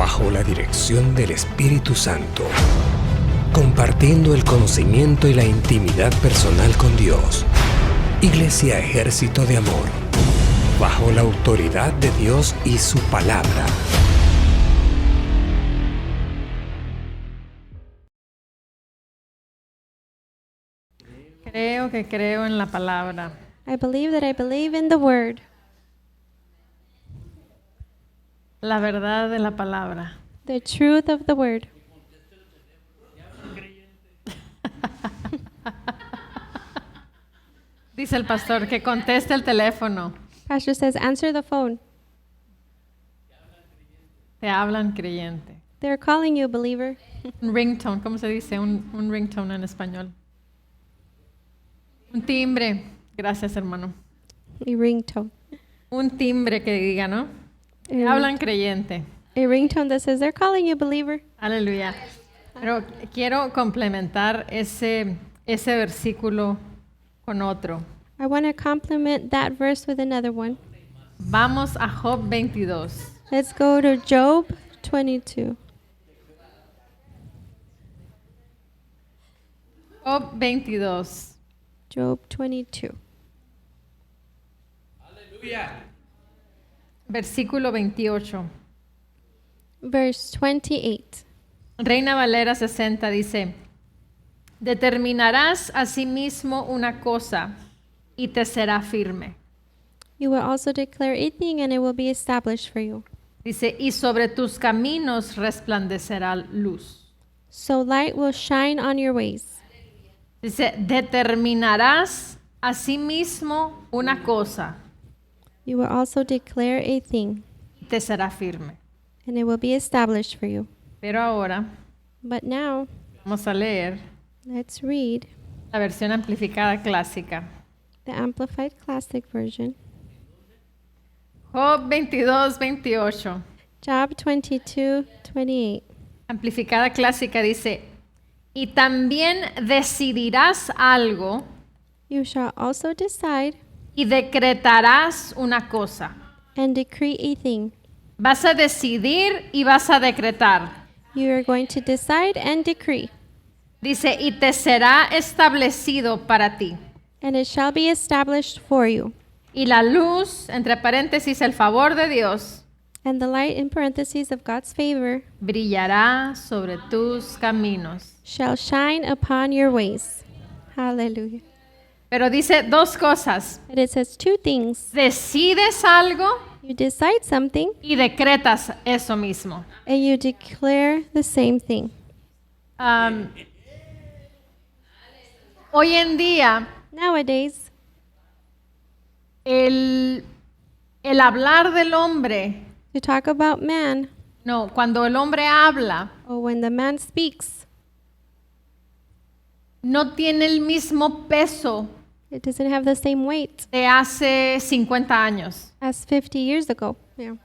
bajo la dirección del Espíritu Santo, compartiendo el conocimiento y la intimidad personal con Dios. Iglesia Ejército de Amor, bajo la autoridad de Dios y su palabra. Creo que creo en la palabra. I believe that I believe in the word, La verdad de la palabra. the truth of the word. Dice el pastor que conteste el teléfono. Pastor says, answer the phone. Te hablan creyente. They're calling you, believer. Un ringtone, ¿cómo se dice? Un ringtone en español. Un timbre. Gracias, hermano. A ringtone. Un timbre que diga, ¿no? Te hablan creyente. A ringtone that says, they're calling you, believer. Aleluya. Pero quiero complementar ese versículo con otro. I want to complement that verse with another one. Vamos a Job 22. Let's go to Job 22. Job 22. Job 22. Versículo 28. Verse 28. Reina Valera 60 dice, determinarás asimismo una cosa y te será firme. You will also declare a thing, and it will be established for you. Dice, y sobre tus caminos resplandecerá luz. So light will shine on your ways. Dice, determinarás asimismo una cosa You will also declare a thing, y te será firme. and it will be established for you. Pero ahora But now, vamos a leer let's read la versión amplificada clásica. the Amplified Classic Version. Job 22, 28. Job 22, 28. Amplificada clásica dice, y también decidirás algo You shall also decide y decretarás una cosa. and decree a thing. Vas a decidir y vas a decretar. You are going to decide and decree, Dice, y te será establecido para ti. and it shall be established for you. Y la luz, entre paréntesis, el favor de Dios, And the light, in parentheses, of God's favor brillará sobre tus caminos. shall shine upon your ways. Hallelujah. Pero dice dos cosas. And it says two things. Decides algo You decide something, y decretas eso mismo. and you declare the same thing. Hoy en día, Nowadays, el hablar del hombre, to talk about man, no, cuando el hombre habla, or when the man speaks, no tiene el mismo peso it doesn't have the same weight de hace 50 años. as 50 years ago. Yeah.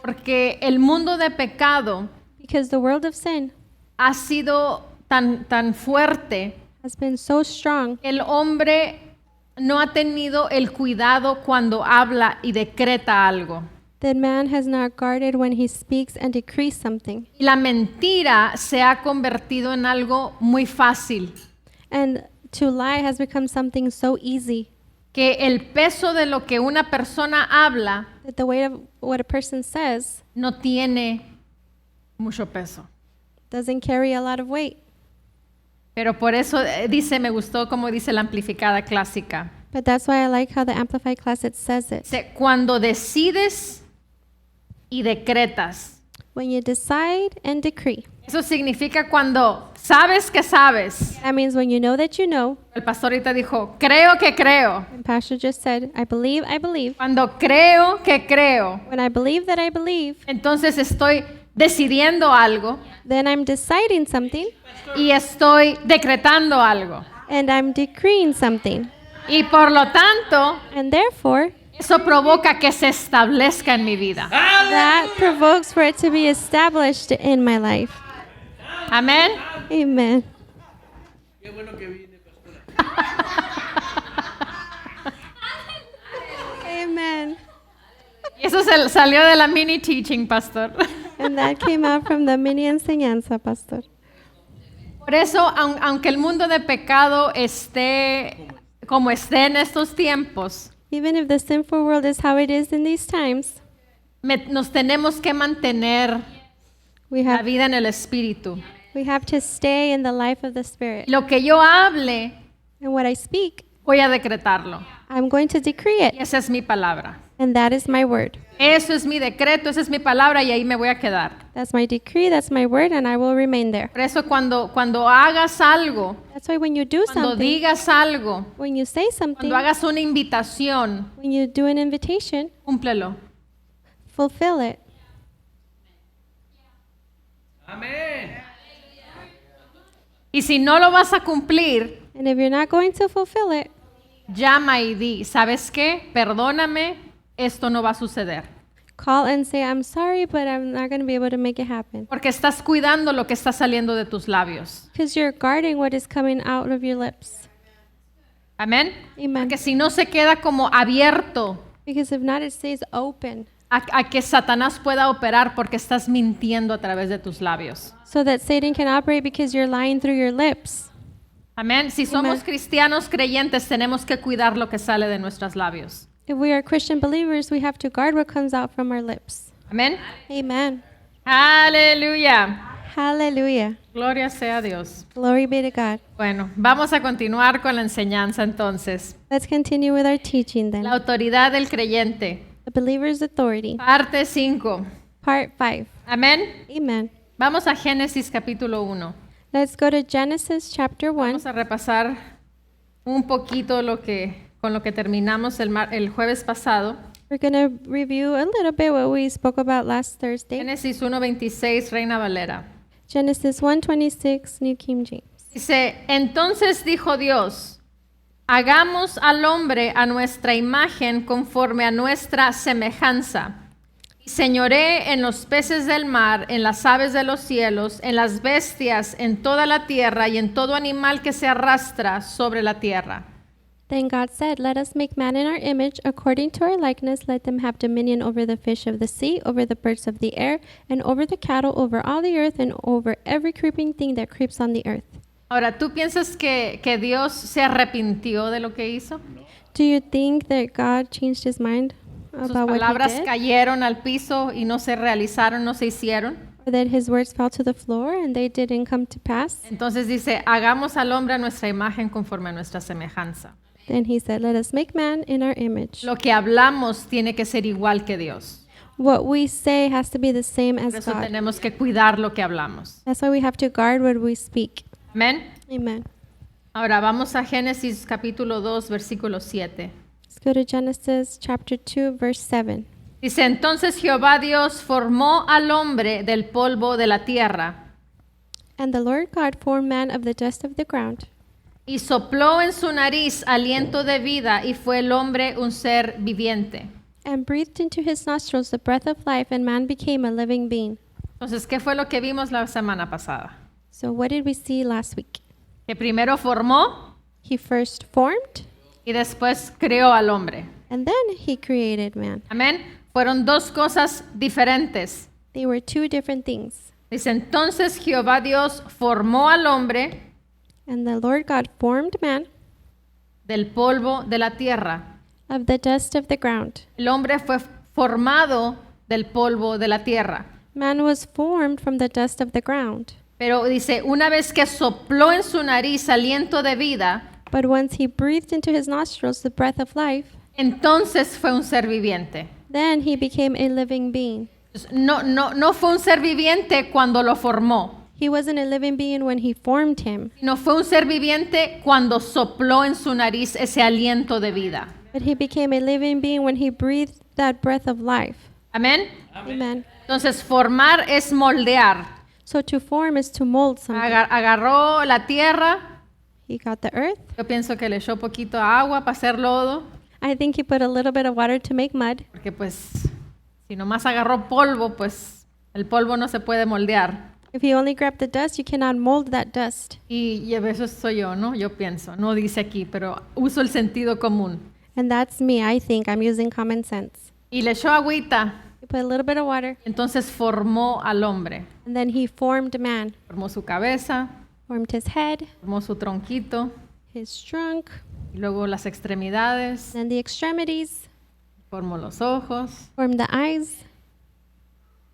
Porque el mundo de pecado Because the world of sin ha sido tan fuerte, has been so strong, el hombre no ha tenido el cuidado cuando habla y decreta algo. that man has not guarded when he speaks and decrees something. Y la mentira se ha convertido en algo muy fácil, And to lie has become something so easy que el peso de lo que una persona habla that the weight of what a person says no tiene mucho peso. doesn't carry a lot of weight. Pero por eso dice, me gustó como dice la amplificada clásica. But that's why I like how the Amplified Classic says it. Dice, cuando decides y decretas. When you decide and decree. Eso significa cuando sabes que sabes. That means when you know that you know. El pastor ahorita dijo, creo que creo. And Pastor just said, I believe, I believe. Cuando creo que creo, When I believe that I believe, entonces estoy decidiendo algo then I'm deciding something y estoy decretando algo. and I'm decreeing something. Y por lo tanto, And therefore, eso provoca que se establezca en mi vida. that provokes for it to be established in my life. Amén. Amen. Amen. Y eso salió de la mini teaching, pastor. And that came out from the mini enseñanza, pastor. Por eso, aunque el mundo de pecado esté como esté en estos tiempos, Even if the sinful world is how it is in these times, nos tenemos que mantener we la have vida en el Espíritu. to stay in the life of the Spirit. Lo que yo hable, And what I speak, voy a decretarlo. I'm going to decree Y it. esa es mi palabra. And that is my word. Eso es mi decreto, esa es mi palabra y ahí me voy a quedar. That's my decree, that's my word, and I will remain there. Por eso cuando hagas algo, That's why when you do cuando something, digas algo, when you say something, cuando hagas una invitación, when you do an invitation, cúmplelo. fulfill it. Y si no lo vas a cumplir, And if you're not going to fulfill it, llama y di, ¿sabes qué? Perdóname, esto no va a suceder. call and say, I'm sorry, but I'm not going to be able to make it happen. Porque estás cuidando lo que está saliendo de tus labios. Because you're guarding what is coming out of your lips. Amén. Amen. Porque si no se queda como abierto Because if not, it stays open. a que Satanás pueda operar porque estás mintiendo a través de tus labios. So that Satan can operate because you're lying through your lips. Amén. Si somos Amen. cristianos creyentes, tenemos que cuidar lo que sale de nuestros labios. If we are Christian believers, we have to guard what comes out from our lips. Amén. Amen. Aleluya. Hallelujah. Gloria sea a Dios. Glory be to God. Bueno, vamos a continuar con la enseñanza entonces. Let's continue with our teaching then. La autoridad del creyente. The believer's authority. Parte 5. Part 5. Amén. Amen. Vamos a Génesis capítulo 1. Let's go to Genesis chapter 1. Vamos a repasar un poquito con lo que terminamos el jueves pasado. We're going to review a little bit what we spoke about last Thursday. Génesis 1:26, Reina Valera. Genesis 1:26, New King James. Dice, entonces dijo Dios, hagamos al hombre a nuestra imagen conforme a nuestra semejanza. Y señoré en los peces del mar, en las aves de los cielos, en las bestias, en toda la tierra y en todo animal que se arrastra sobre la tierra. Then God said, let us make man in our image, according to our likeness. Let them have dominion over the fish of the sea, over the birds of the air, and over the cattle, over all the earth, and over every creeping thing that creeps on the earth. Ahora, ¿tú piensas que Dios se arrepintió de lo que hizo? Do you think that God changed his mind Sus about what he palabras did? cayeron al piso y no se realizaron, no se hicieron. Or that his words fell to the floor and they didn't come to pass? Entonces dice, hagamos al hombre a nuestra imagen conforme a nuestra semejanza. Then he said, let us make man in our image. Lo que hablamos tiene que ser igual que Dios. What we say has to be the same Por as eso God. tenemos que cuidar lo que hablamos. That's why we have to guard what we speak. Amén. Amen. Ahora vamos a Génesis capítulo 2, versículo 7. Let's go to Genesis chapter 2, verse 7. Dice, entonces Jehová Dios formó al hombre del polvo de la tierra And the Lord God formed man of the dust of the ground, y sopló en su nariz aliento de vida y fue el hombre un ser viviente. and breathed into his nostrils the breath of life, and man became a living being. Entonces, ¿qué fue lo que vimos la semana pasada? So what did we see last week? Que primero formó He first formed, y después creó al hombre. and then he created man. Amén. Fueron dos cosas diferentes. They were two different things. Dice, entonces Jehová Dios formó al hombre And the Lord God formed man del polvo de la tierra. of the dust of the ground. El hombre fue formado del polvo de la tierra. Man was formed from the dust of the ground. Pero dice, una vez que sopló en su nariz aliento de vida, But once he breathed into his nostrils the breath of life, entonces fue un ser viviente. then he became a living being. No fue un ser viviente cuando lo formó. He wasn't a living being when he formed him, No fue un ser viviente cuando sopló en su nariz ese aliento de vida. but he became a living being when he breathed that breath of life. Amén. Amen. Entonces, formar es moldear. So to form is to mold something. Agarró la tierra. He got the earth. Yo pienso que le echó poquito agua para hacer lodo. I think he put a little bit of water to make mud, Porque pues, si nomás agarró polvo, pues el polvo no se puede moldear. if you only grab the dust, you cannot mold that dust. Y eso soy yo, ¿no? Yo pienso. No dice aquí, pero uso el sentido común. And that's me, I think. I'm using common sense. Y le echó agüita. He put a little bit of water, Entonces formó al hombre. and then he formed man, Formó su cabeza, formed his head, formó su tronquito, his trunk, y luego las extremidades, then the extremities, formó los ojos formed the eyes,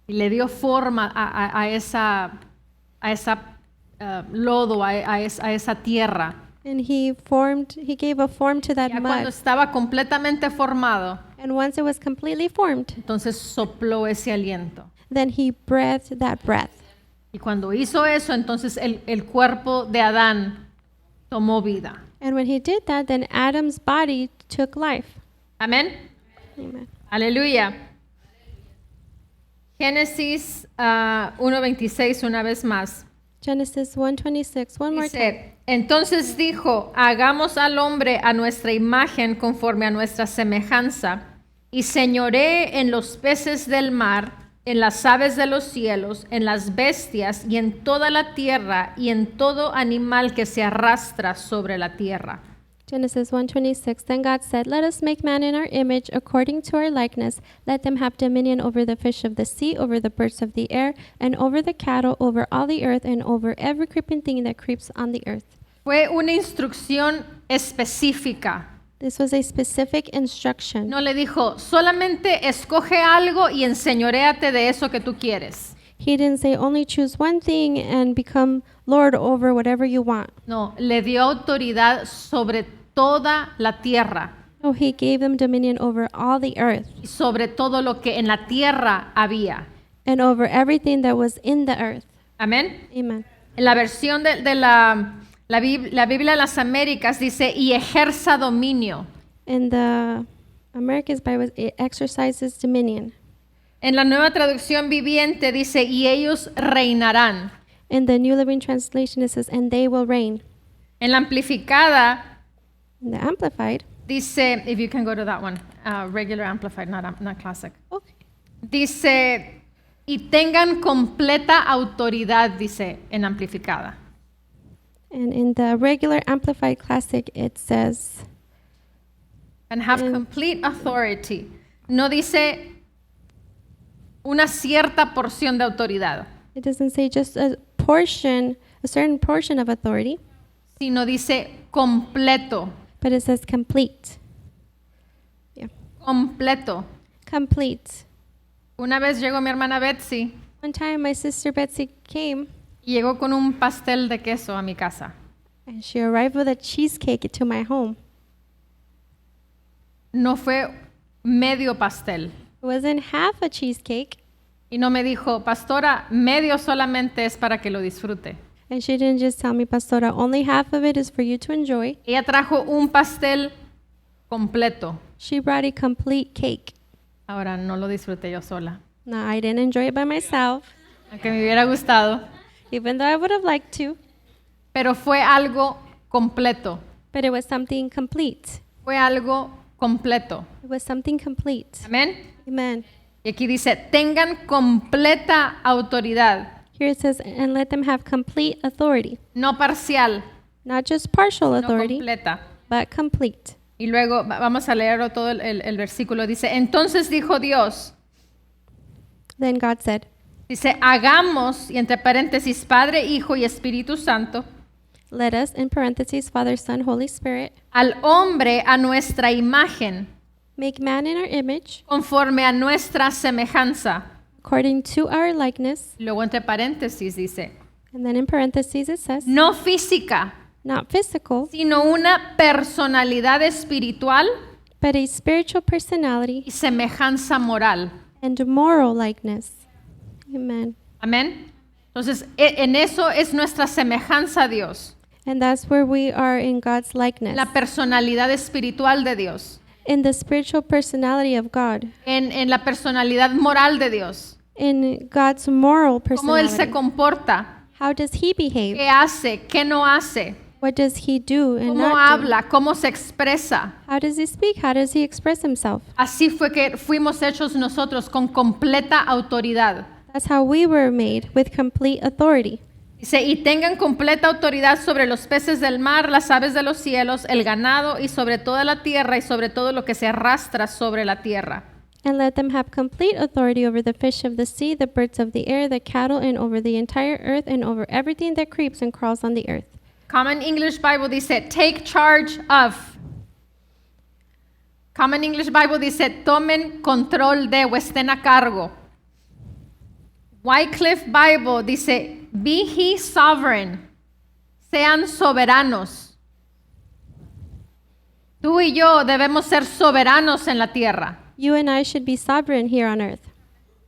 y le dio forma a esa lodo, a esa tierra. and he gave a form to that Ya cuando mud. estaba completamente formado, And once it was completely formed, entonces sopló ese aliento. then he breathed that breath. Y cuando hizo eso, entonces el cuerpo de Adán tomó vida. And when he did that, then Adam's body took life. Amén. Amen. Aleluya. Génesis 1:26 una vez más. Genesis 1:26, one more time. Dice, entonces dijo, hagamos al hombre a nuestra imagen conforme a nuestra semejanza, y señoree en los peces del mar, en las aves de los cielos, en las bestias y en toda la tierra y en todo animal que se arrastra sobre la tierra. Genesis 1:26. Then God said, "Let us make man in our image, according to our likeness. Let them have dominion over the fish of the sea, over the birds of the air, and over the cattle, over all the earth, and over every creeping thing that creeps on the earth." Fue una instrucción específica. This was a specific instruction. No le dijo, solamente escoge algo y enseñoréate de eso que tú quieres. He didn't say only choose one thing and become Lord over whatever you want. No, le dio autoridad sobre toda la tierra No, he gave them dominion over all the earth y sobre todo lo que en la tierra había. and over everything that was in the earth. Amén. Amen. En la versión de la Biblia de las Américas dice, y ejerza dominio. In the America's Bible, it exercises dominion. En la nueva traducción viviente dice, y ellos reinarán. In the New Living Translation, it says, "And they will reign." En la amplificada In the Amplified, dice, if you can go to that one, regular amplified, not classic. okay. Dice, y tengan completa autoridad, dice en amplificada. And in the regular Amplified Classic, it says, And have complete authority. No dice una cierta porción de autoridad, it doesn't say just a certain portion of authority, sino dice completo, but it says complete. Yeah, completo. complete. Una vez llegó mi hermana Betsy One time, my sister Betsy came, y llegó con un pastel de queso a mi casa. and she arrived with a cheesecake to my home. No fue medio pastel. It wasn't half a cheesecake, Y no me dijo, pastora, medio solamente es para que lo disfrute. and she didn't just tell me, "Pastora, only half of it is for you to enjoy." Ella trajo un pastel completo. She brought a complete cake. Ahora no lo disfruté yo sola, Now, I didn't enjoy it by myself, aunque me hubiera gustado, even though I would have liked to, pero fue algo completo. but it was something complete. Fue algo completo. It was something complete. Amén. Amen. Y aquí dice, tengan completa autoridad, Here it says, "And let them have complete authority." no parcial, Not just partial no authority, completa. but complete. Y luego vamos a leerlo todo el versículo. Dice, entonces dijo Dios, Then God said, dice, hagamos, y entre paréntesis, Padre, Hijo y Espíritu Santo, "Let us," in parentheses, Father, Son, Holy Spirit, al hombre a nuestra imagen, "make man in our image, conforme a nuestra semejanza. according to our likeness." Luego entre paréntesis dice, And then in parentheses it says, no física, "Not physical, sino una personalidad espiritual but a spiritual personality y semejanza moral. and moral likeness." Amen. Amén. Entonces, en eso es nuestra semejanza a Dios, And that's where we are in God's likeness, la personalidad espiritual de Dios, in the spiritual personality of God, en la personalidad moral de Dios, in God's moral cómo Él se personality. comporta, How does He behave? qué hace, qué no hace, What does He do and cómo not do? habla, cómo se expresa. How does He speak? How does He express Himself? Así fue que fuimos hechos nosotros con completa autoridad. That's how we were made, with complete authority. Dice, y tengan completa autoridad sobre los peces del mar, las aves de los cielos, el ganado y sobre toda la tierra y sobre todo lo que se arrastra sobre la tierra. And let them have complete authority over the fish of the sea, the birds of the air, the cattle, and over the entire earth, and over everything that creeps and crawls on the earth. Common English Bible dice, take charge of. Common English Bible dice, tomen control de o estén a cargo. Wycliffe Bible dice, be ye sovereign. Sean soberanos. Tú y yo debemos ser soberanos en la tierra. You and I should be sovereign here on earth.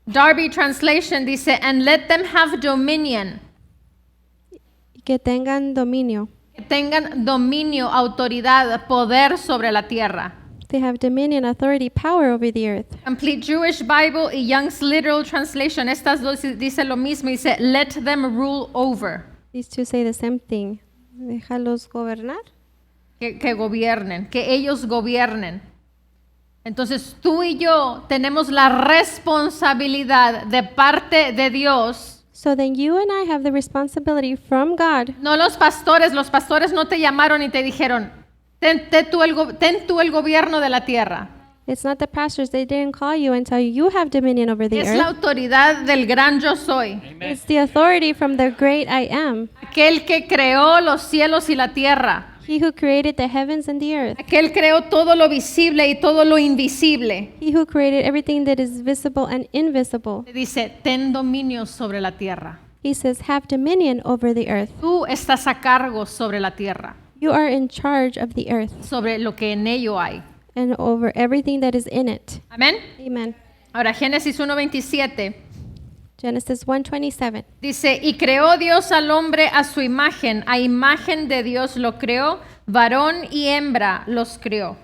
Darby Translation dice, and let them have dominion. Que tengan dominio. Que tengan dominio, autoridad, poder sobre la tierra. They have dominion, authority, power over the earth. Complete Jewish Bible y Young's Literal Translation, estas dos dice lo mismo, dice, let them rule over. These two say the same thing. Déjalos gobernar. Que gobiernen, que ellos gobiernen. Entonces tú y yo tenemos la responsabilidad de parte de Dios. So then you and I have the responsibility from God. No los pastores no te llamaron y te dijeron, ten tú el gobierno de la tierra. It's not the pastors. They didn't call you and tell you you have dominion over the Es la earth. autoridad del gran yo soy. It's the authority from the great I am. Aquel que creó los cielos y la tierra. He who created the heavens and the earth. Aquel creó todo lo visible y todo lo invisible. He who created everything that is visible and invisible. Te dice, ten dominio sobre la tierra. He says, have dominion over the earth. Tú estás a cargo sobre la tierra, You are in charge of the earth sobre lo que en ello hay. and over everything that is in it. Amén. Amen. Ahora, Génesis 1:27 Genesis 1:27. dice, y creó Dios al hombre a su imagen de Dios lo creó, varón y hembra los creó.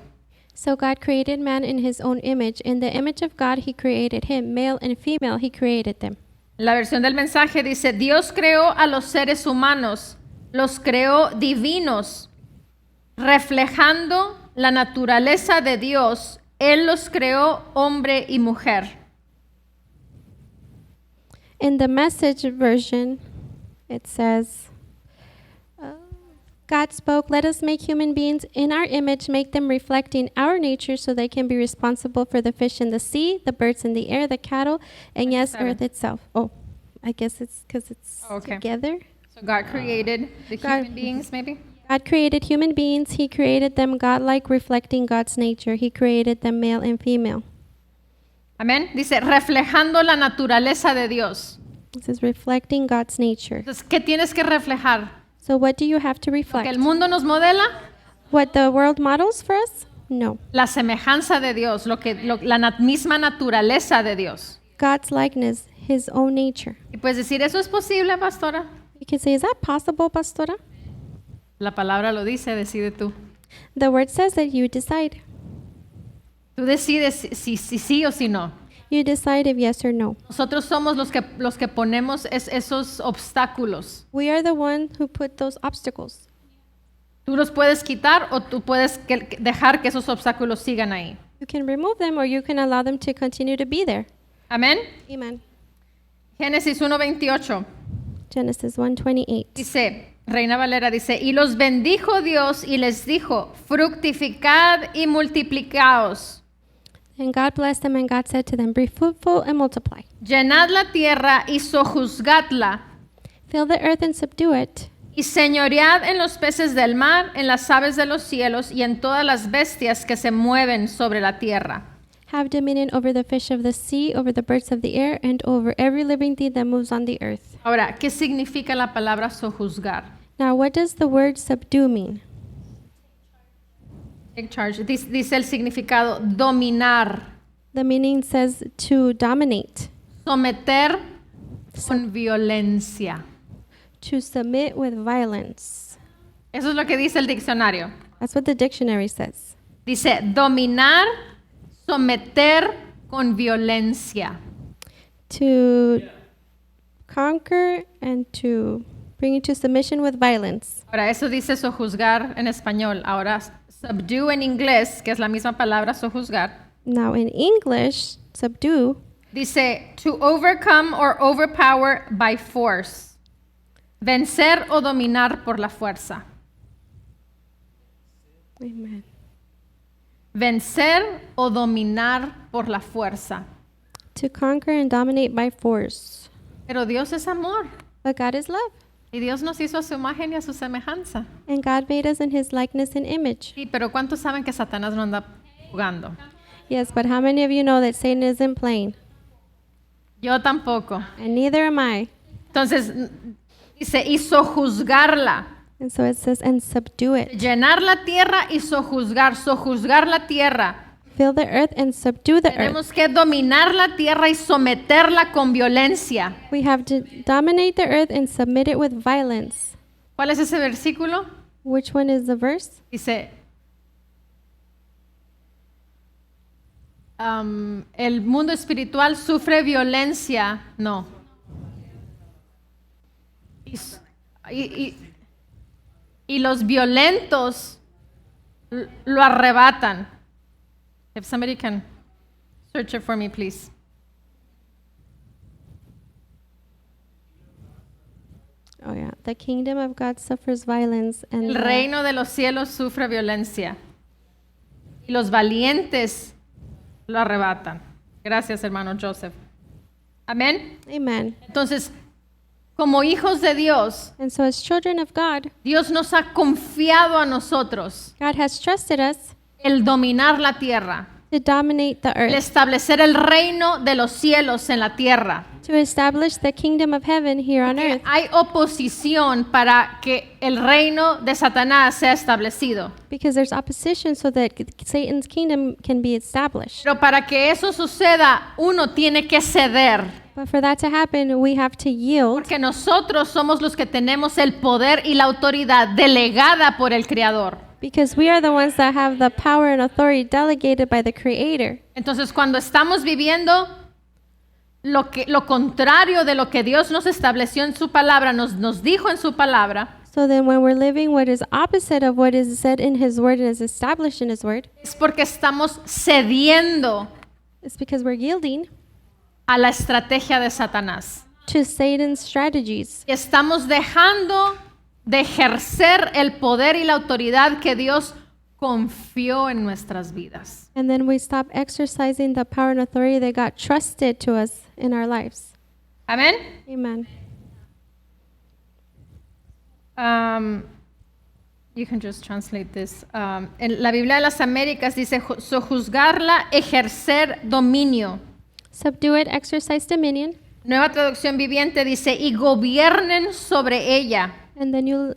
So God created man in his own image. In the image of God he created him. Male and female he created them. La versión del mensaje dice, Dios creó a los seres humanos, los creó divinos, reflejando la naturaleza de Dios. Él los creó hombre y mujer. In the Message version, it says, God spoke, let us make human beings in our image, make them reflecting our nature so they can be responsible for the fish in the sea, the birds in the air, the cattle, and yes, 27. earth itself. Oh, I guess it's because it's Okay. together. So God created the God- human beings, maybe? God created human beings. He created them godlike, reflecting God's nature. He created them male and female. Amén. Dice, reflejando la naturaleza de Dios. This is reflecting God's nature. Entonces, ¿qué tienes que reflejar? So what do you have to ¿Lo que reflect? el mundo nos modela? What the world models for us? No. La semejanza de Dios, misma naturaleza de Dios. God's likeness, his own nature. Y puedes decir, ¿eso es posible, pastora? You can say, is that possible, Pastora? La palabra lo dice, decide tú. The word says that you decide. Tú decides si sí o si no. You decide if yes or no. Nosotros somos los que ponemos esos obstáculos. We are the one who put those obstacles. Tú los puedes quitar o tú puedes dejar que esos obstáculos sigan ahí. You can remove them or you can allow them to continue to be there. Amén. Amen. Génesis 1:28 Genesis 1:28. dice, Reina Valera dice, y los bendijo Dios y les dijo, fructificad y multiplicaos. And God blessed them, and God said to them, be fruitful and multiply. Llenad la tierra y sojuzgadla, Fill the earth and subdue it. y señoread en los peces del mar, en las aves de los cielos y en todas las bestias que se mueven sobre la tierra. Have dominion over the fish of the sea, over the birds of the air, and over every living thing that moves on the earth. Ahora, ¿qué significa la palabra sojuzgar? Now, what does the word subdue mean? Take charge. Dice el significado dominar, The meaning says to dominate, someter con violencia. to submit with violence. Eso es lo que dice el diccionario. That's what the dictionary says. Dice dominar, someter con violencia. To conquer and to bring into submission with violence. Ahora, eso dice sojuzgar en español. Ahora, subdue en inglés, que es la misma palabra sojuzgar, Now, in English, subdue dice to overcome or overpower by force. Vencer o dominar por la fuerza. Amen. Vencer o dominar por la fuerza. to conquer and dominate by force. Pero Dios es amor. But God is love, Y Dios nos hizo a su imagen y a su semejanza. and God made us in his likeness and image. Sí, pero ¿cuántos saben que Satanás no anda jugando? Yes, but how many of you know that Satan isn't playing? Yo tampoco. And neither am I. Entonces, dice, y sojuzgarla. And so it says, and subdue it. Llenar la tierra y sojuzgar la tierra. Fill the earth and subdue the earth. Tenemos que dominar la tierra y someterla con violencia. We have to dominate the earth and submit it with violence. ¿Cuál es ese versículo? Which one is the verse? Dice, el mundo espiritual sufre violencia. No. Y los violentos lo arrebatan. If somebody can search it for me, please. Oh yeah, the kingdom of God suffers violence, and El the- reino de los cielos sufre violencia. Y los valientes lo arrebatan. Gracias, hermano Joseph. Amén. Amen. Entonces, como hijos de Dios, And so as children of God, Dios nos ha confiado a nosotros God has trusted us el dominar la tierra, to dominate the el earth, establecer el reino de los cielos en la tierra. to establish the kingdom of heaven here on Que earth, hay oposición para que el reino de Satanás sea establecido. because there's opposition so that Satan's kingdom can be established. Pero para que eso suceda, uno tiene que ceder. But for that to happen, we have to yield, Porque nosotros somos los que tenemos el poder y la autoridad delegada por el Creador. because we are the ones that have the power and authority delegated by the Creator. Entonces, cuando estamos viviendo lo contrario de lo que Dios nos estableció en su palabra, nos dijo en su palabra, So then when we're living what is opposite of what is said in His Word and is established in His Word, es porque estamos cediendo it's because we're yielding a la estrategia de Satanás. to Satan's strategies. Y estamos dejando de ejercer el poder y la autoridad que Dios confió en nuestras vidas. And then we stop exercising the power and authority that God trusted to us in our lives. Amén. Amen. You can just translate this. En la Biblia de las Américas dice sojuzgarla, ejercer dominio. Subdue it, exercise dominion. Nueva Traducción Viviente dice y gobiernen sobre ella. And the New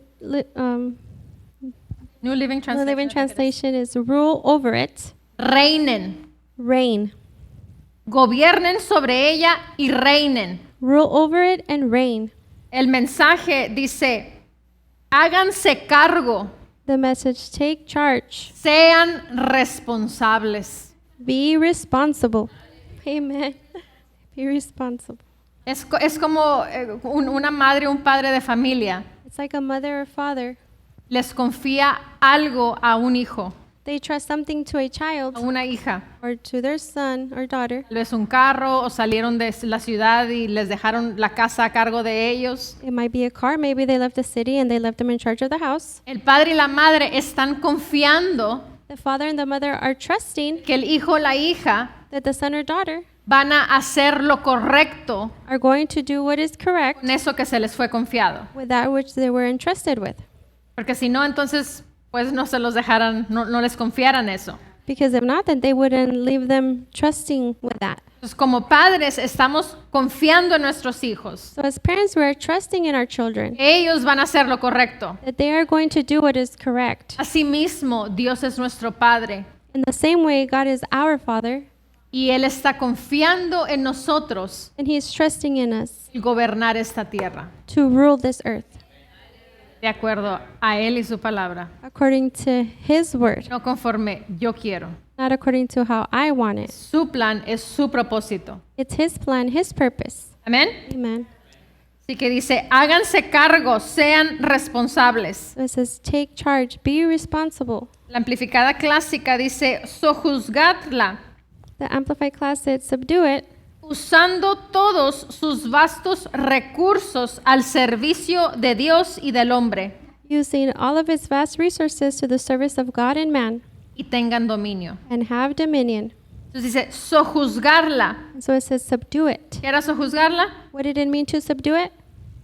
New Living The Living Translation. Translation is rule over it, Reinen. reign. Gobiernen sobre ella y reinen. Rule over it and reign. El mensaje dice, háganse cargo, The message, take charge, sean responsables. be responsible. Amen. Be responsible. Es como una madre o un padre de familia. It's like a mother or father. Les confía algo a un hijo, They trust something to a a child una hija. or to their son or daughter. Tal vez un carro o salieron de la ciudad y les dejaron la casa a cargo de ellos. It might be a car. Maybe they left the city and they left them in charge of the house. El padre y la madre están confiando The father and the mother are trusting que el hijo o la hija that the son or daughter van a hacer lo correcto are going to do what is correct con eso que se les fue confiado. with that which they were entrusted with. Porque si no, entonces, pues no se los dejaran, no les confiaran eso. Because if not, then they wouldn't leave them trusting with that. Entonces, como padres, estamos confiando en nuestros hijos. So as parents, we are trusting in our children Ellos van a hacer lo correcto. that they are going to do what is correct. Asimismo, Dios es nuestro Padre In the same way, God is our Father, y Él está confiando en nosotros and He is trusting in us el gobernar esta tierra, to rule this earth de acuerdo a Él y su palabra, according to His word, no conforme yo quiero. not according to how I want it. Su plan es su propósito. It's His plan, His purpose. Amén. Amen. Así que dice, háganse cargo, sean responsables. So it says, take charge, be responsible. La amplificada clásica dice, sojuzgadla, The Amplified class said, subdue it, usando todos sus vastos recursos al servicio de Dios y del hombre, using all of its vast resources to the service of God and man, y tengan dominio. and have dominion. Entonces dice, sojuzgarla. So it says subdue it. ¿Qué era sojuzgarla? What did it mean to subdue it?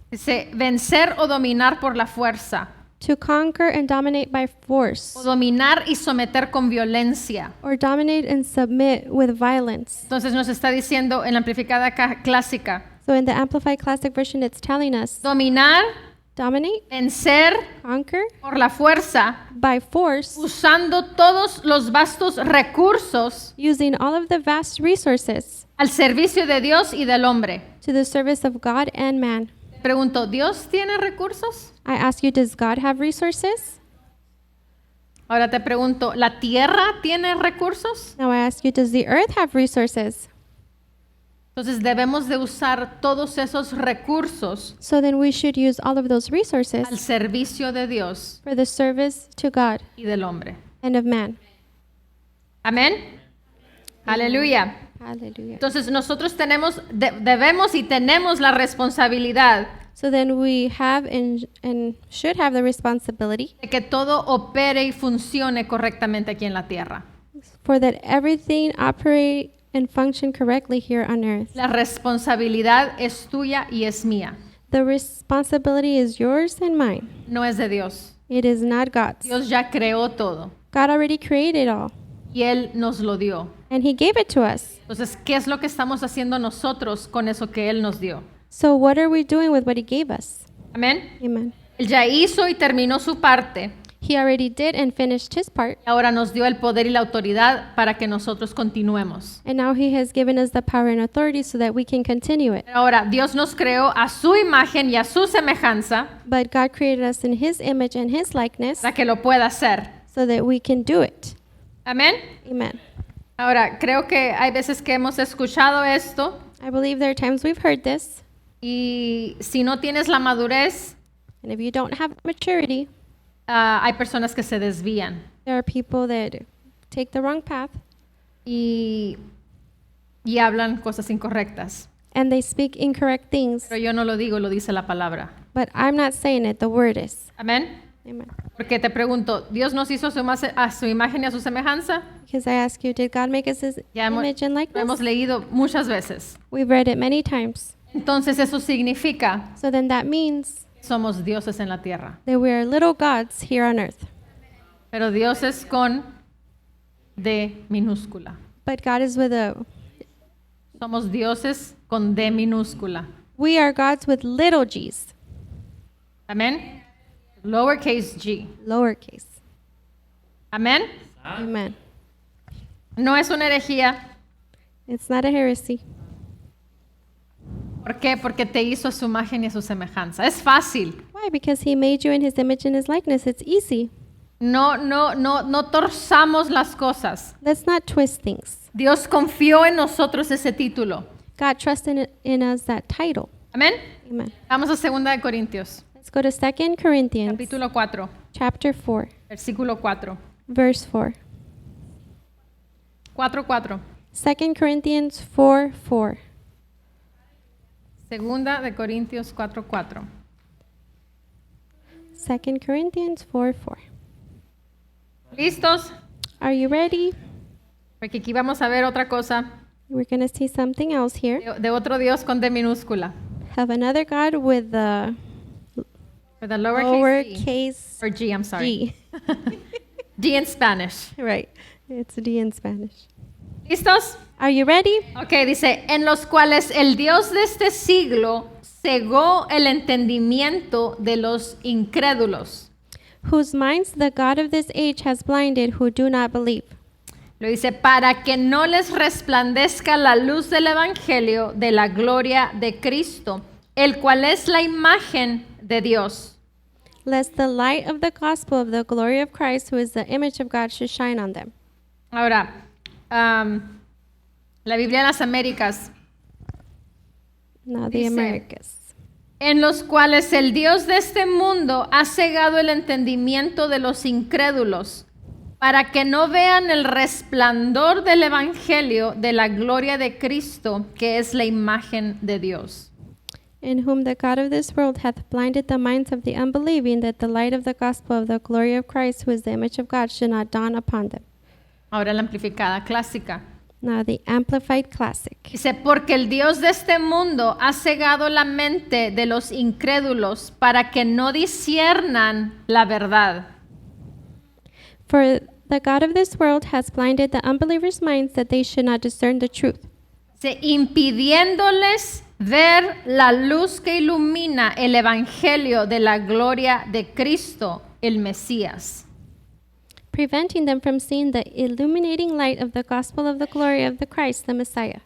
Dice, vencer o dominar por la fuerza. To conquer and dominate by force, O dominar y someter con violencia. or dominate and submit with violence. Entonces nos está diciendo en la amplificada clásica, So in the Amplified Classic Version, it's telling us dominar, dominate, vencer conquer por la fuerza, by force, usando todos los vastos recursos using all of the vast resources al servicio de Dios y del hombre. to the service of God and man. Pregunto, ¿Dios tiene recursos? I ask you, does God have resources? Ahora te pregunto, ¿la tierra tiene recursos? Now I ask you, does the earth have resources? Entonces debemos de usar todos esos recursos So then we should use all of those resources al servicio de Dios for the service to God y del hombre. and of man. Amén. Aleluya. Hallelujah. Entonces nosotros debemos y tenemos la responsabilidad So then we have and should have the responsibility de que todo opere y funcione correctamente aquí en la tierra. for that everything operate and function correctly here on earth. La responsabilidad es tuya y es mía, The responsibility is yours and mine. no es de Dios. It is not God's. Dios ya creó todo God already created all, y Él nos lo dio. and He gave it to us. Entonces, ¿qué es lo que estamos haciendo nosotros con eso que Él nos dio? So what are we doing with what He gave us? Amén. Amen. Él ya hizo y terminó su parte He already did and finished His part, y ahora nos dio el poder y la autoridad para que nosotros continuemos. and now He has given us the power and authority so that we can continue it. Pero ahora, Dios nos creó a su imagen y a su semejanza But God created us in His image and His likeness para que lo pueda hacer. so that we can do it. Amén. Amen. Ahora, creo que hay veces que hemos escuchado esto I believe there are times we've heard this, y si no tienes la madurez, and if you don't have maturity, hay personas que se desvían there are people that take the wrong path y hablan cosas incorrectas. and they speak incorrect things. Pero yo no lo digo, lo dice la palabra. But I'm not saying it, the word is. Amén. Amen. Porque te pregunto, ¿Dios nos hizo a su imagen y a su semejanza? Because I ask you, did God make us His Ya image and lo hemos likeness? leído muchas veces. We've read it many times. Entonces eso significa So then that means que somos dioses en la tierra. that we are little gods here on earth. Pero Dios es con D minúscula. But God is with a, Somos dioses con D minúscula. we are gods with little g's, Amén. Lowercase g. lowercase. Amén. Amen. No es una herejía. It's not a heresy. ¿Por qué? Porque te hizo a su imagen y a su semejanza. Es fácil. Why? Because He made you in His image and His likeness. It's easy. No torzamos las cosas. Let's not twist things. Dios confió en nosotros ese título. God trusted in us that title. Amén. Amen. Vamos a 2 de Corintios, Let's go to 2 Corinthians capítulo 4, chapter 4, versículo 4. verse 4. 4:4. 2 Corinthians 4:4. 2 de Corintios 4:4. 2 Corinthians 4:4. ¿Listos? Are you ready? Porque aquí vamos a ver otra cosa We're going to see something else here. de otro Dios con D minúscula. Have another God with the With a lowercase d. lowercase Or G, I'm sorry. g. D in Spanish. Right. It's D in Spanish. ¿Listos? Are you ready? Ok, dice, en los cuales el Dios de este siglo cegó el entendimiento de los incrédulos. Whose minds the God of this age has blinded who do not believe. Lo dice, para que no les resplandezca la luz del Evangelio de la gloria de Cristo, el cual es la imagen de Dios. Lest the light of the gospel of the glory of Christ, who is the image of God, should shine on them. Ahora, la Biblia de las Américas, Now the Dice, Americas. en los cuales el Dios de este mundo ha cegado el entendimiento de los incrédulos, para que no vean el resplandor del Evangelio de la gloria de Cristo, que es la imagen de Dios. In whom the God of this world hath blinded the minds of the unbelieving, that the light of the gospel of the glory of Christ, who is the image of God, should not dawn upon them. Ahora la amplificada clásica. Now the Amplified Classic. Dice, porque el Dios de este mundo ha cegado la mente de los incrédulos para que no disciernan la verdad. For the God of this world has blinded the unbelievers' minds that they should not discern the truth, Impidiéndoles ver la luz que ilumina el evangelio de la gloria de Cristo, el Mesías. preventing them from seeing the illuminating light of the gospel of the glory of the Christ, the Messiah,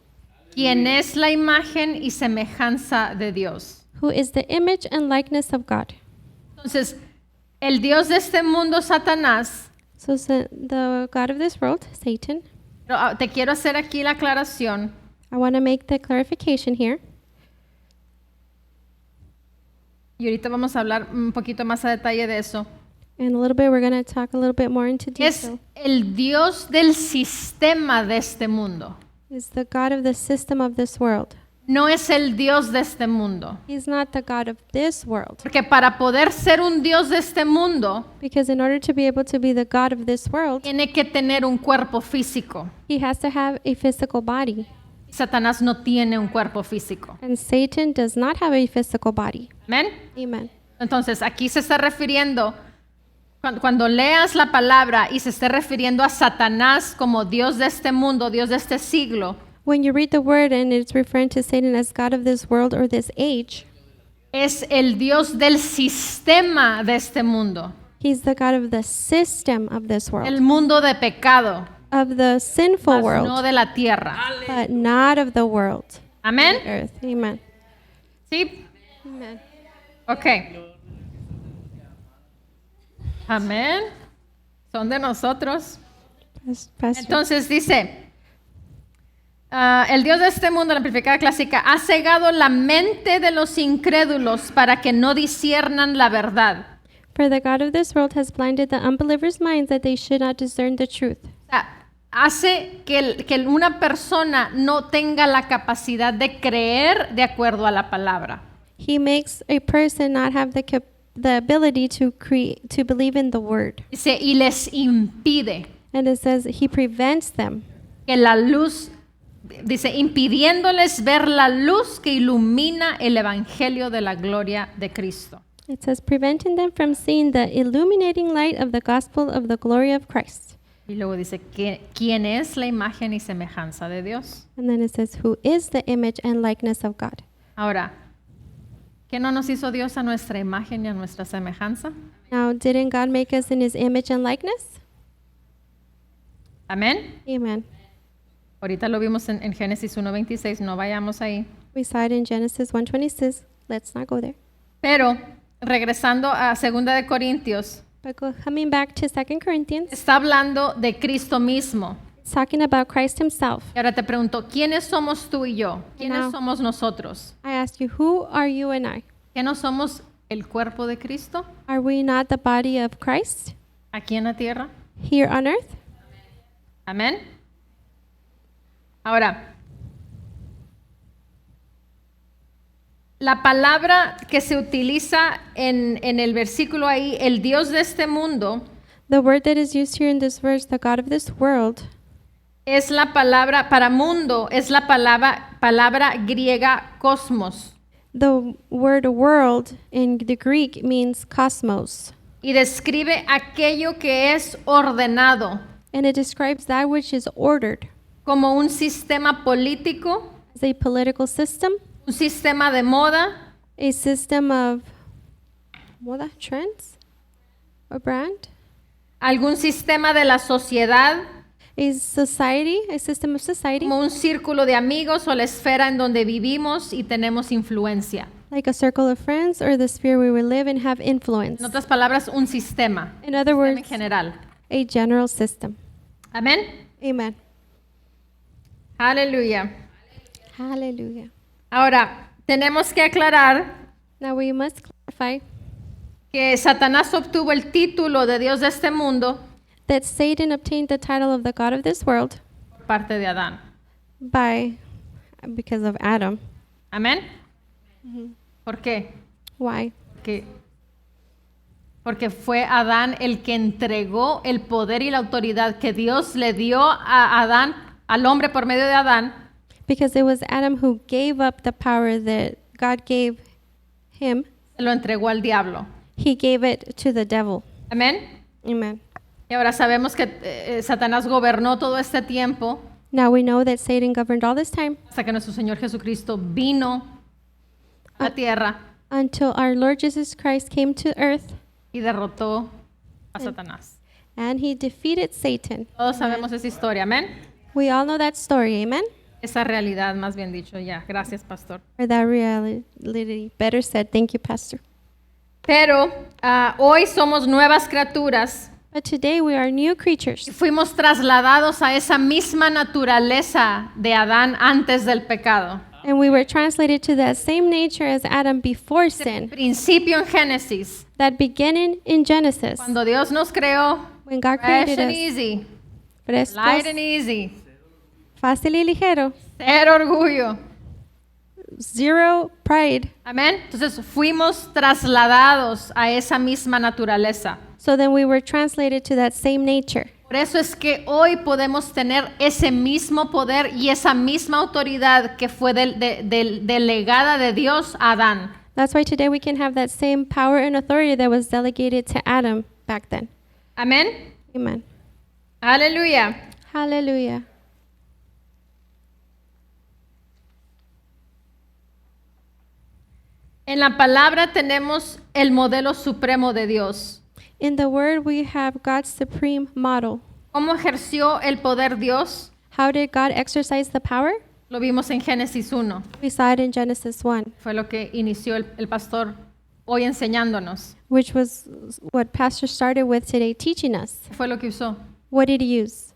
Quien es la imagen y semejanza de Dios. who is the image and likeness of God. Entonces, el Dios de este mundo, Satanás, So the God of this world, Satan, pero, te quiero hacer aquí la aclaración. I want to make the clarification here. Y ahorita vamos a hablar un poquito más a detalle de eso. In a little bit, we're going to talk a little bit more into Es detail. el Dios del sistema de este mundo. Is the God of the system of this world. No es el Dios de este mundo. He's not the God of this world. Porque para poder ser un Dios de este mundo, Because in order to be able to be the God of this world, tiene que tener un cuerpo físico. he has to have a physical body. Satanás no tiene un cuerpo físico. And Satan does not have a physical body. ¿Amén? Amen. Entonces, aquí se está refiriendo, cuando leas la palabra y se esté refiriendo a Satanás como Dios de este mundo, Dios de este siglo, When you read the word and it's referring to Satan as God of this world or this age, es el Dios del sistema de este mundo, he's the God of the system of this world, el mundo de pecado, of the sinful mas world, no de la tierra. but not of the world, ¿Amén? earth. Amen. ¿Sí? Amen. Ok. Amén. Son de nosotros. Pastor. Entonces dice, el Dios de este mundo, la amplificada clásica, ha cegado la mente de los incrédulos para que no disciernan la verdad. For the God of this world has blinded the unbelievers' minds that they should not discern the truth. O sea, hace que una persona no tenga la capacidad de creer de acuerdo a la palabra. He makes a person not have the ability to believe in the word. Dice, y les impide And it says he prevents them, que la luz, dice, impidiéndoles ver la luz que ilumina el evangelio de la gloria de Cristo. it says preventing them from seeing the illuminating light of the gospel of the glory of Christ. Y luego dice, ¿quién es la imagen y semejanza de Dios? And then it says who is the image and likeness of God. Ahora, ¿qué no nos hizo Dios a nuestra imagen y a nuestra semejanza? Now, didn't God make us in his image and likeness? Amén. Amen. Ahorita lo vimos en Génesis 1:26, no vayamos ahí. We saw it in Genesis 1:26. Let's not go there. Pero, regresando a 2 de Corintios, But coming back to 2 Corinthians, está hablando de Cristo mismo. it's talking about Christ himself. Y ahora te pregunto, ¿quiénes somos tú y yo? ¿Quiénes No. somos nosotros? I ask you, who are you and I? ¿Que no somos el cuerpo de Cristo Are we not the body of Christ aquí en la tierra? here on earth? Amén. Ahora, la palabra que se utiliza en el versículo ahí, el Dios de este mundo, The word that is used here in this verse, the God of this world, es la palabra, para mundo, es la palabra griega cosmos. the word world in the Greek means cosmos, Y describe aquello que es ordenado, and it describes that which is ordered como un sistema político, as a political system, un sistema de moda, a system of moda, trends, or brand, algún sistema de la sociedad, a society, a system of society, como un círculo de amigos o la esfera en donde vivimos y tenemos influencia. like a circle of friends or the sphere where we live and have influence. En otras palabras, un sistema, In other sistema words, en general. a general system. Amén. Amen. Aleluya. Hallelujah. Ahora, tenemos que aclarar Now we must clarify que Satanás obtuvo el título de Dios de este mundo that Satan obtained the title of the God of this world por parte de Adán. because of Adam. Amén. ¿Por qué? Why? Porque fue Adán el que entregó el poder y la autoridad que Dios le dio a Adán al hombre por medio de Adán, because it was Adam who gave up the power that God gave him. lo entregó al diablo. He gave it to the devil. Amén. Amen. Y ahora sabemos que Satanás gobernó todo este tiempo Now we know that Satan governed all this time hasta que nuestro Señor Jesucristo vino a la tierra until our Lord Jesus Christ came to earth y derrotó a Satanás. and he defeated Satan. Todos sabemos esa historia, amén. We all know that story, amen? Esa realidad, más bien dicho, ya. Gracias, pastor. Or that reality, better said. Thank you, Pastor. Pero hoy somos nuevas criaturas But today we are new creatures. y fuimos trasladados a esa misma naturaleza de Adán antes del pecado. And we were translated to that same nature as Adam before sin. Principio en Génesis, That beginning in Genesis, cuando Dios nos creó, when God fresh created and us. easy, Frescos, light and easy, fácil y ligero. cero orgullo. Zero pride. Amén. Entonces fuimos trasladados a esa misma naturaleza. So then we were translated to that same nature. Por eso es que hoy podemos tener ese mismo poder y esa misma autoridad que fue delegada de Dios a Adán. That's why today we can have that same power and authority that was delegated to Adam back then. Amén. Amen. Aleluya. Hallelujah. En la palabra tenemos el modelo supremo de Dios. In the word we have God's supreme model. ¿Cómo ejerció el poder Dios? How did God exercise the power? Lo vimos en Génesis 1. We saw it in Genesis 1, Fue lo que inició el pastor hoy enseñándonos. which was what Pastor started with today, teaching us. ¿Qué fue lo que usó? What did he use?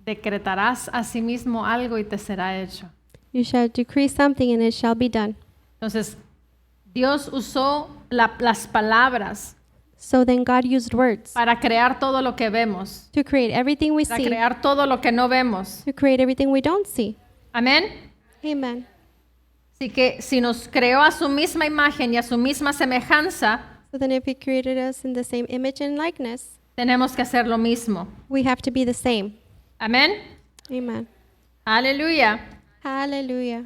Decretarás a sí mismo algo y te será hecho. You shall decree something and it shall be done. Entonces, Dios usó las palabras So then God used words para crear todo lo que vemos, to create everything we para see, crear todo lo que no vemos. to create everything we don't see. Amén. Amen. Así que si nos creó a su misma imagen y a su misma semejanza, So then if he created us in the same image and likeness, tenemos que hacer lo mismo. we have to be the same. Amén. Amen. Aleluya. Hallelujah.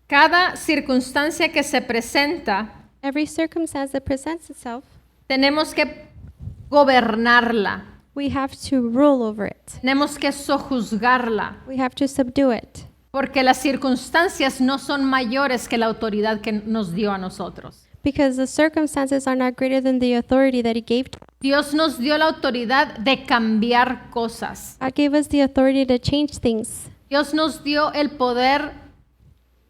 Cada circunstancia que se presenta, Every circumstance that presents itself, tenemos que gobernarla. we have to rule over it. Tenemos que sojuzgarla. We have to subdue it. Porque las circunstancias no son mayores que la autoridad que nos dio a nosotros. Because the circumstances are not greater than the authority that he gave. Dios nos dio la autoridad de cambiar cosas. God gave us the authority to change things. Dios nos dio el poder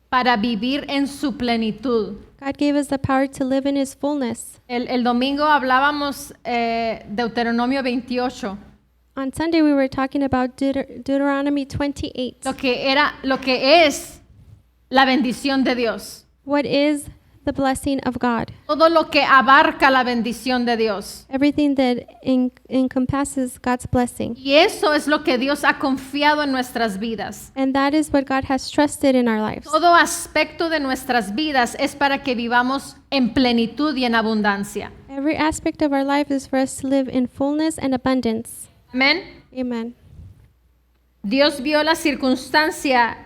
para vivir en su plenitud. God gave us the power to live in his fullness. El domingo hablábamos Deuteronomio 28, On Sunday we were talking about Deuteronomy 28. lo que es la bendición de Dios. What is the blessing of God? Todo lo que abarca la bendición de Dios. Everything that encompasses God's blessing. Y eso es lo que Dios ha confiado en nuestras vidas. And that is what God has trusted in our lives. Todo aspecto de nuestras vidas es para que vivamos en plenitud y en abundancia. Every aspect of our life is for us to live in fullness and abundance. Amén. Amen. Dios vio la circunstancia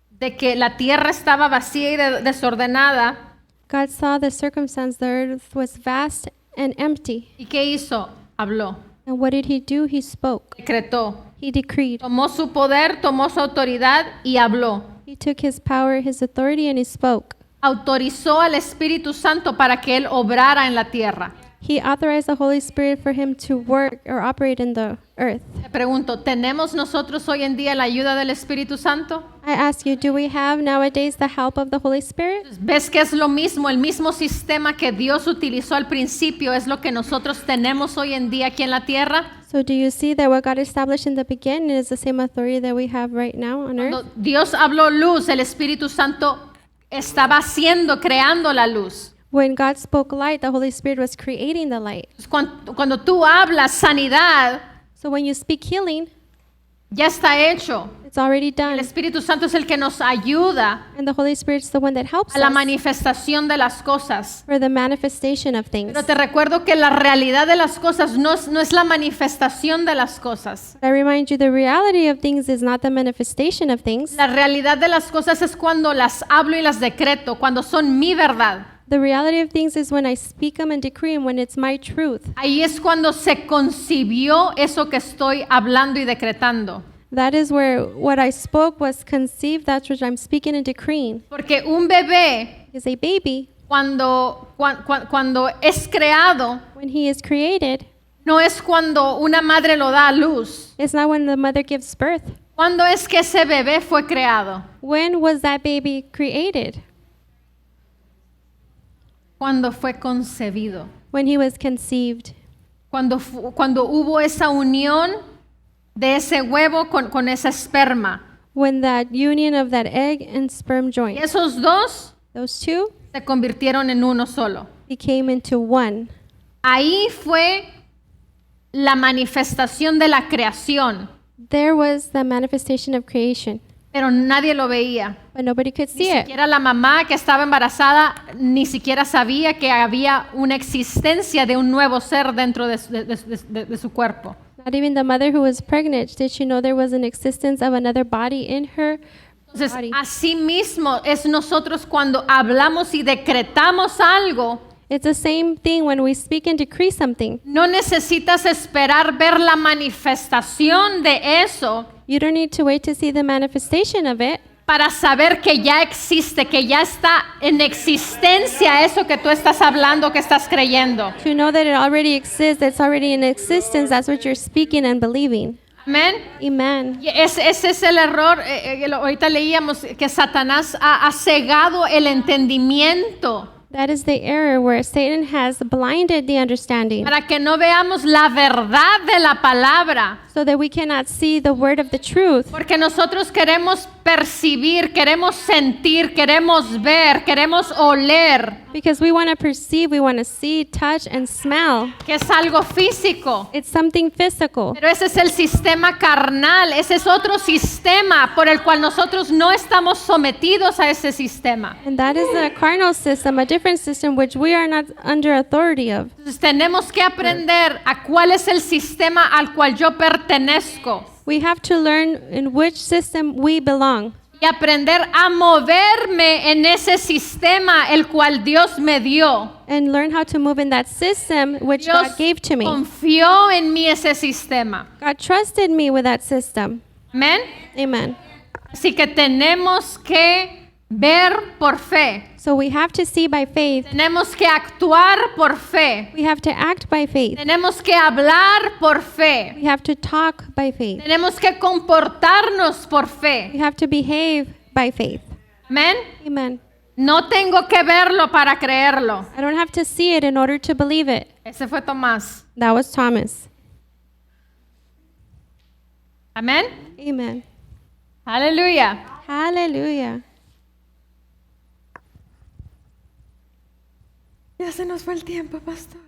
de que la tierra estaba vacía y desordenada. God saw the circumstance, the earth was vast and empty. ¿Y qué hizo? Habló, And what did he do? He spoke. decretó, He decreed. tomó su poder, tomó su autoridad y habló. He took his power, his authority, and he spoke. Autorizó al Espíritu Santo para que Él obrara en la tierra. He authorized the Holy Spirit for him to work or operate in the earth. Te pregunto, ¿tenemos nosotros hoy en día la ayuda del Espíritu Santo? I ask you, do we have nowadays the help of the Holy Spirit? ¿Ves que es lo mismo, el mismo sistema que Dios utilizó al principio es lo que nosotros tenemos hoy en día aquí en la tierra? So do you see that what God established in the beginning is the same authority that we have right now on earth? Cuando Dios habló luz, el Espíritu Santo estaba creando la luz. When God spoke light, the Holy Spirit was creating the light. Cuando tú hablas sanidad, So when you speak healing, Ya está hecho. It's already El done. Espíritu Santo es el que nos ayuda And the Holy Spirit's the one that helps a la us manifestación de las cosas. for the manifestation of things. Pero te recuerdo que la realidad de las cosas no es la manifestación de las cosas. But I remind you, the reality of things is not the manifestation of things. La realidad de las cosas es cuando las hablo y las decreto, cuando son mi verdad. The reality of things is when I speak them and decree them, when it's my truth. Ahí es cuando se concibió eso que estoy hablando y decretando. That is where what I spoke was conceived. That's what I'm speaking and decreeing. Porque un bebé, Is a baby, cuando es creado, when he is created, no es cuando una madre lo da a luz. it's not when the mother gives birth. ¿Cuándo es que ese bebé fue creado? When was that baby created? Cuando fue concebido. When he was conceived. Cuando hubo esa unión de ese huevo con esa esperma. When that union of that egg and sperm Y joined. esos dos Those two se convirtieron en uno solo. became into one. Ahí fue la manifestación de la creación, There was the manifestation of creation, pero nadie lo veía. but nobody could Ni see it. siquiera la mamá que estaba embarazada ni siquiera sabía que había una existencia de un nuevo ser dentro de su cuerpo. Not even the mother who was pregnant, did she know there was an existence of another body in her Entonces, body? así mismo es nosotros cuando hablamos y decretamos algo. It's the same thing when we speak and decree something. No necesitas esperar ver la manifestación de eso You don't need to wait to see the manifestation of it para saber que ya existe, que ya está en existencia eso que tú estás hablando, que estás creyendo. to know that it already exists, that's already in existence. That's what you're speaking and believing. Amén. Amen. Y ese es el error. Ahorita leíamos que Satanás ha cegado el entendimiento That is the error where Satan has blinded the understanding para que no veamos la verdad de la palabra. so that we cannot see the word of the truth. Porque nosotros queremos percibir, queremos sentir, queremos ver, queremos oler, Because we want to perceive, we want to see, touch, and smell. que es algo físico. It's something physical. Pero ese es el sistema carnal, ese es otro sistema por el cual nosotros no estamos sometidos a ese sistema. And that is a carnal system, a different system which we are not under authority of. Entonces tenemos que aprender a cuál es el sistema al cual yo pertenezco We have to learn in which system we belong y aprender a moverme en ese sistema el cual Dios me dio. and learn how to move in that system which Dios God gave to me. confió en mí ese sistema. God trusted me with that system. Amén. Amen. Así que tenemos que ver por fe. So we have to see by faith. Tenemos que actuar por fe. We have to act by faith. Tenemos que hablar por fe. We have to talk by faith. Tenemos que comportarnos por fe. We have to behave by faith. Amén. Amen. No tengo que verlo para creerlo. I don't have to see it in order to believe it. Ese fue Tomás. That was Thomas. Amén. Amen. Aleluya. Hallelujah. Ya se nos fue el tiempo, pastor.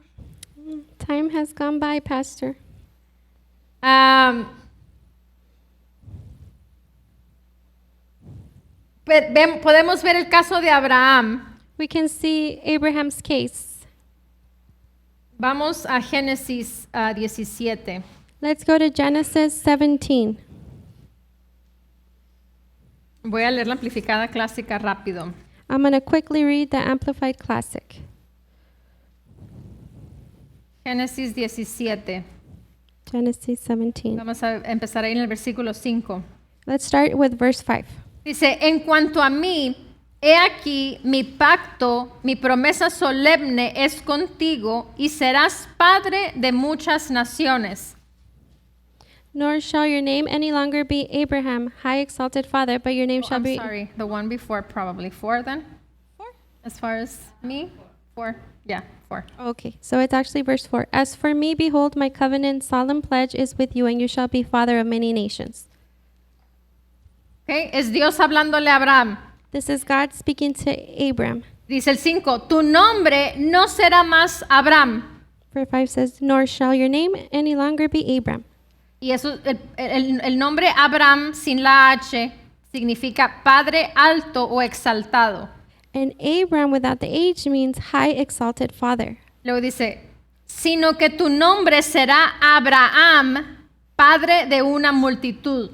Time has gone by, Pastor. Podemos ver el caso de Abraham. We can see Abraham's case. Vamos a Génesis 17. Let's go to Genesis 17. Voy a leer la amplificada clásica rápido. I'm going to quickly read the Amplified Classic. Génesis 17. Genesis 17. Vamos a empezar ahí en el versículo 5. Let's start with verse 5. Dice, en cuanto a mí, he aquí mi pacto, mi promesa solemne es contigo y serás padre de muchas naciones. Nor shall your name any longer be Abraham, high exalted father, but your name shall I'm be... sorry, the one before probably 4 then? 4? As far as me? 4? Yeah, 4. Okay, so it's actually verse 4. As for me, behold, my covenant solemn pledge is with you, and you shall be father of many nations. Okay, es Dios hablándole a Abraham. This is God speaking to Abram. Dice el 5, tu nombre no será más Abraham, Verse 5 says, Nor shall your name any longer be Abram, Y eso, el nombre Abraham sin la H significa padre alto o exaltado. And Abram without the H means high exalted father. Luego dice, sino que tu nombre será Abraham, padre de una multitud,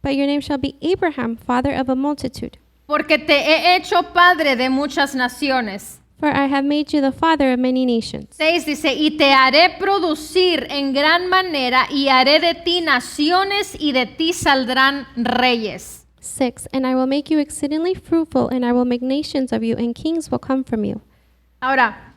But your name shall be Abraham, father of a multitude. porque te he hecho padre de muchas naciones. For I have made you the father of many nations. 6 dice, y te haré producir en gran manera y haré de ti naciones y de ti saldrán reyes. 6. And I will make you exceedingly fruitful, and I will make nations of you, and kings will come from you. Ahora,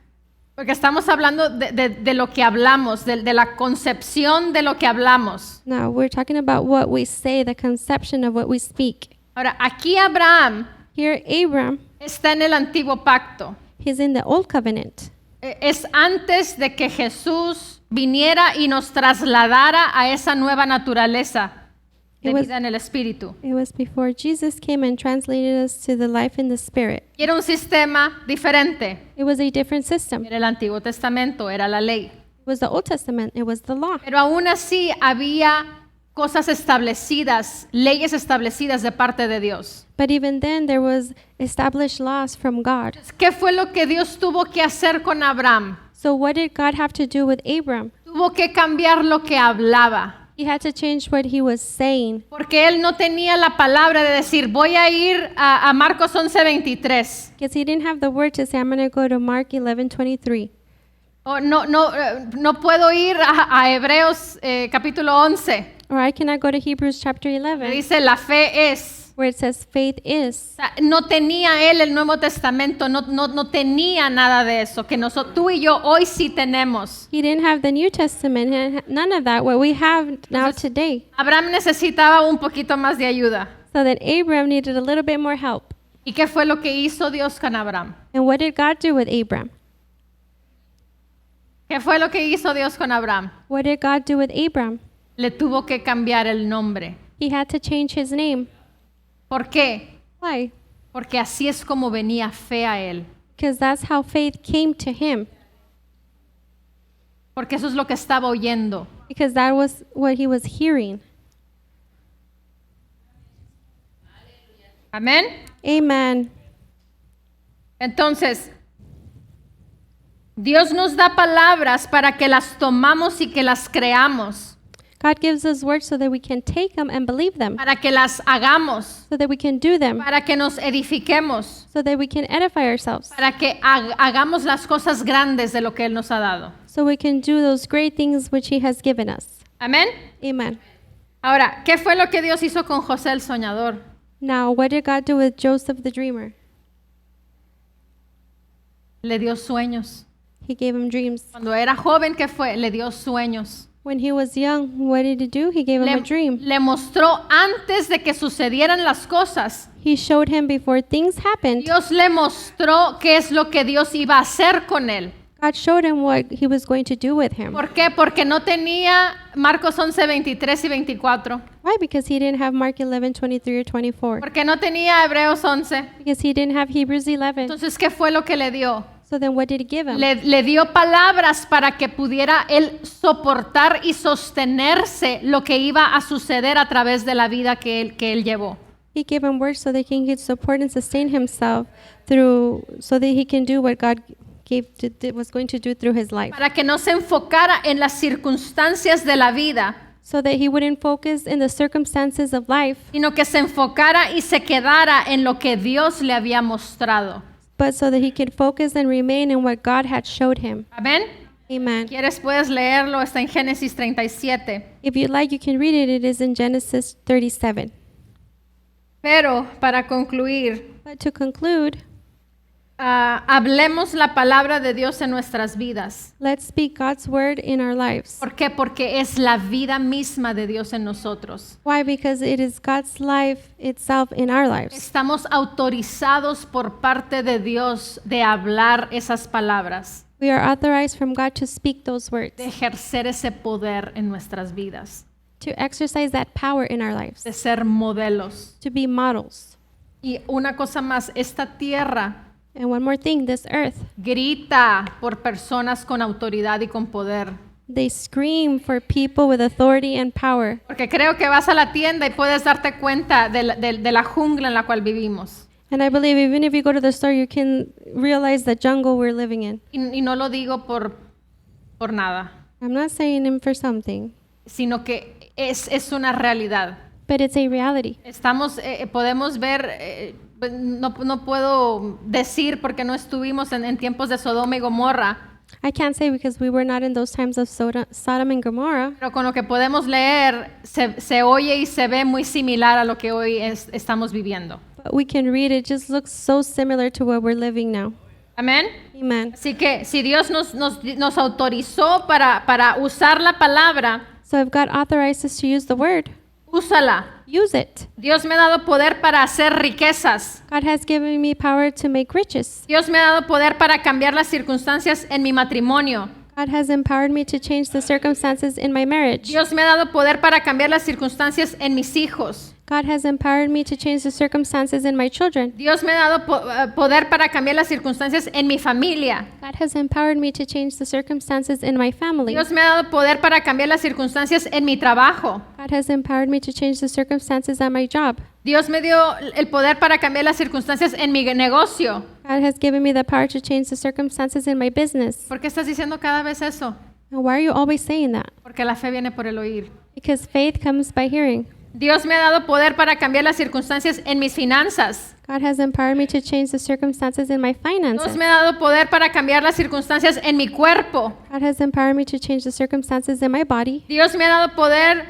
porque estamos hablando de lo que hablamos, de la concepción de lo que hablamos. Now, we're talking about what we say, the conception of what we speak. Ahora, aquí Abraham Here, Abram, está en el antiguo pacto. he's in the old covenant. Es antes de que Jesús viniera y nos trasladara a esa nueva naturaleza de It was- vida en el Espíritu. It was before Jesus came and translated us to the life in the Spirit. Y era un sistema diferente. It was a different system. It Era el Antiguo Testamento, era la ley. was the Old Testament. It was the law. Pero aún así había cosas establecidas, leyes establecidas de parte de Dios. But even then, there was established laws from God. ¿Qué fue lo que Dios tuvo que hacer con Abraham? So what did God have to do with Abram? Tuvo que cambiar lo que hablaba. He had to change what he was saying Porque él no tenía la palabra de decir, voy a ir a Marcos 11:23. because he didn't have the word to say, I'm going to go to Mark 11:23. O no puedo ir a Hebreos capítulo 11. Or I cannot go to Hebrews chapter Que 11, dice, la fe es. where it says faith is. O sea, no tenía él el Nuevo Testamento, no tenía nada de eso, que tú y yo hoy sí tenemos. He didn't have the New Testament, and none of that, what we have now today. Abraham necesitaba un poquito más de ayuda. So that Abram needed a little bit more help. ¿Y qué fue lo que hizo Dios con Abraham? And what did God do with Abram? ¿Qué fue lo que hizo Dios con Abraham? What did God do with Abram? Le tuvo que cambiar el nombre. He had to change his name. ¿Por qué? Why? Porque así es como venía fe a él. Because that's how faith came to him. Porque eso es lo que estaba oyendo. Because that was what he was hearing. Amén. Amen. Entonces, Dios nos da palabras para que las tomamos y que las creamos, God gives us words so that we can take them and believe them, para que las hagamos, so that we can do them, para que nos edifiquemos, so that we can edify ourselves, para que hagamos las cosas grandes de lo que Él nos ha dado. so we can do those great things which he has given us. Amén. Amen. Ahora, ¿qué fue lo que Dios hizo con José el soñador? Now, what did God do with Joseph the dreamer? Le dio sueños. He gave him dreams. Cuando era joven, ¿qué fue? Le dio sueños. When he was young, what did he do? He gave him a dream. Le mostró antes de que sucedieran las cosas. He showed him before things happened. Dios le mostró qué es lo que Dios iba a hacer con él. God showed him what he was going to do with him. ¿Por qué? Porque no tenía Marcos 11, 23 y 24. Why? Because he didn't have Mark 11:23 or 24. Porque no tenía Hebreos 11. Because he didn't have Hebrews 11. Entonces, ¿qué fue lo que le dio? So then what did he give him? Le dio palabras para que pudiera él soportar y sostenerse lo que iba a suceder a través de la vida que él llevó. He gave him words so that he could support and sustain himself through, so that he can do what God was going to do through his life. Para que no se enfocara en las circunstancias de la vida, So that he wouldn't focus in the circumstances of life, sino que se enfocara y se quedara en lo que Dios le había mostrado. but so that he could focus and remain in what God had showed him. Amén. Amen. ¿Quieres? Puedes leerlo, está en Génesis 37. If you'd like, you can read it. It is in Genesis 37. Pero para concluir, But to conclude, hablemos la palabra de Dios en nuestras vidas. let's speak God's word in our lives. ¿Por qué? Porque es la vida misma de Dios en nosotros. Why? Because it is God's life itself in our lives. Estamos autorizados por parte de Dios de hablar esas palabras, We are authorized from God to speak those words, de ejercer ese poder en nuestras vidas, to exercise that power in our lives, de ser modelos. to be models. Y una cosa más, esta tierra And one more thing, this earth grita por personas con autoridad y con poder. They scream for people with authority and power. Porque creo que vas a la tienda y puedes darte cuenta de la jungla en la cual vivimos. And I believe even if you go to the store, you can realize the jungle we're living in. Y no lo digo por nada, I'm not saying him for something, sino que es una realidad. but it's a reality. Podemos ver, no puedo decir porque no estuvimos en tiempos de Sodoma y Gomorra, I can't say because we were not in those times of Sodom and Gomorrah, pero con lo que podemos leer se oye y se ve muy similar a lo que hoy estamos viviendo. but we can read it. Just looks so similar to what we're living now. Amén. Amen. Así que si Dios nos autorizó para usar la palabra, So if God authorized us to use the word, úsala. use it. Dios me ha dado poder para hacer riquezas. God has given me power to make riches. Dios me ha dado poder para cambiar las circunstancias en mi matrimonio. God has empowered me to change the circumstances in my marriage. Dios me ha dado poder para cambiar las circunstancias en mis hijos. God has empowered me to change the circumstances in my children. Dios me ha dado poder para cambiar las circunstancias en mi familia. God has empowered me to change the circumstances in my family. Dios me ha dado poder para cambiar las circunstancias en mi trabajo. God has empowered me to change the circumstances at my job. Dios me dio el poder para cambiar las circunstancias en mi negocio. God has given me the power to change the circumstances in my business. ¿Por qué estás diciendo cada vez eso? Now, why are you always saying that? Porque la fe viene por el oír. Because faith comes by hearing. Dios me ha dado poder para cambiar las circunstancias en mis finanzas. God has empowered me to change the circumstances in my Dios finances. me ha dado poder para cambiar las circunstancias en mi cuerpo. God has empowered me to change the circumstances in my body. Dios me ha dado poder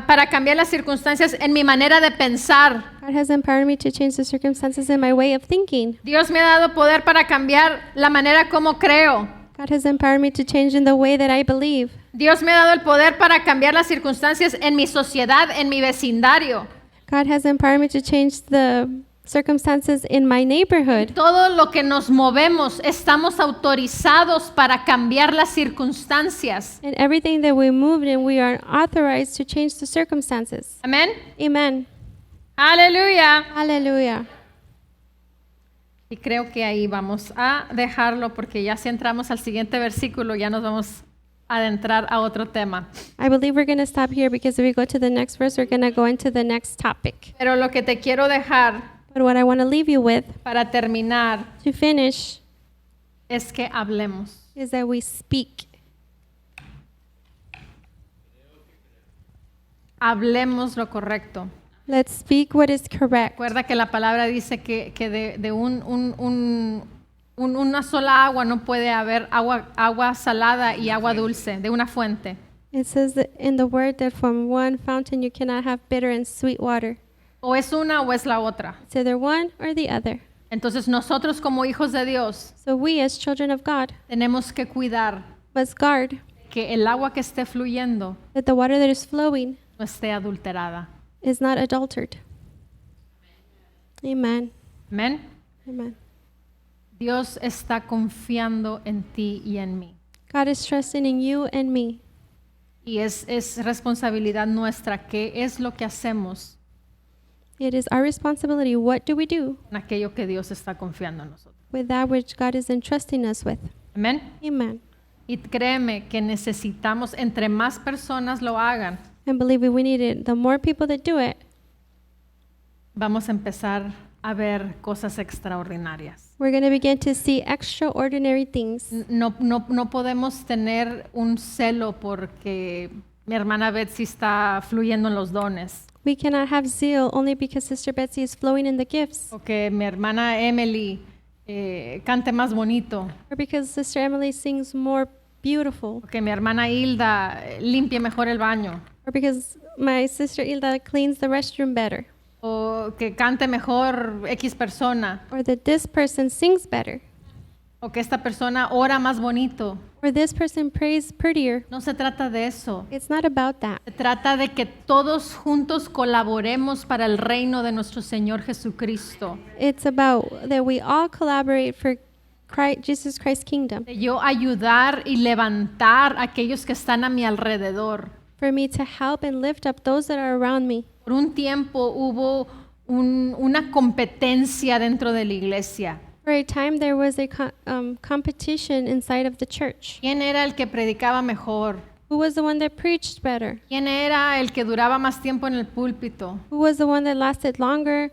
para cambiar las circunstancias en mi manera de pensar. God has empowered me to change the circumstances in my way of thinking. Dios me ha dado poder para cambiar la manera como creo. God has empowered me to change in the way that I believe. Dios me ha dado el poder para cambiar las circunstancias en mi sociedad, en mi vecindario. God has empowered me to change the circumstances in my neighborhood. Todo lo que nos movemos, estamos autorizados para cambiar las circunstancias. And everything that we move in, we are authorized to change the circumstances. Amén. Amen. Aleluya. Hallelujah. Y creo que ahí vamos a dejarlo porque ya si entramos al siguiente versículo ya nos vamos a adentrar a otro tema. I believe we're going to stop here because if we go to the next verse, we're going to go into the next topic. Pero lo que te quiero dejar But what I want to leave you with para terminar to finish es que hablemos. is that we speak. Hablemos lo correcto. Let's speak what is correct. Recuerda que la palabra dice que de una sola agua no puede haber agua salada y agua dulce, de una fuente. It says that in the word that from one fountain you cannot have bitter and sweet water. O es una o es la otra. It's either one or the other. Entonces nosotros como hijos de Dios So we as children of God tenemos que cuidar must guard que el agua que esté fluyendo that the water that is flowing no esté adulterada. is not adulterated. Amen. Amén. Amen. Dios está confiando en ti y en mí. God is trusting in you and me. Y es responsabilidad nuestra qué es lo que hacemos It is our responsibility. What do we do en aquello que Dios está confiando en nosotros. with that which God is entrusting us with? Amén. Amen. Y créeme que necesitamos, entre más personas lo hagan, And believe me, we need it. The more people that do it, vamos a empezar a ver cosas extraordinarias. we're going to begin to see extraordinary things. No podemos tener un celo porque mi hermana Betsy está fluyendo en los dones, We cannot have zeal only because Sister Betsy is flowing in the gifts, o que mi hermana Emily cante más bonito, or because Sister Emily sings more beautiful, o que mi hermana Hilda limpie mejor el baño, or because my sister Hilda cleans the restroom better, o que cante mejor X persona, or that this person sings better, o que esta persona ora más bonito. or this person prays prettier. No se trata de eso. It's not about that. Se trata de que todos juntos colaboremos para el reino de nuestro Señor Jesucristo. It's about that we all collaborate for Jesus Christ's kingdom. De yo ayudar y levantar a aquellos que están a mi alrededor. For me to help and lift up those that are around me. Por un tiempo hubo una competencia dentro de la iglesia. For a time there was a competition inside of the church. ¿Quién era el que predicaba mejor? Who was the one that preached better? ¿Quién era el que duraba más tiempo en el púlpito? Who was the one that lasted longer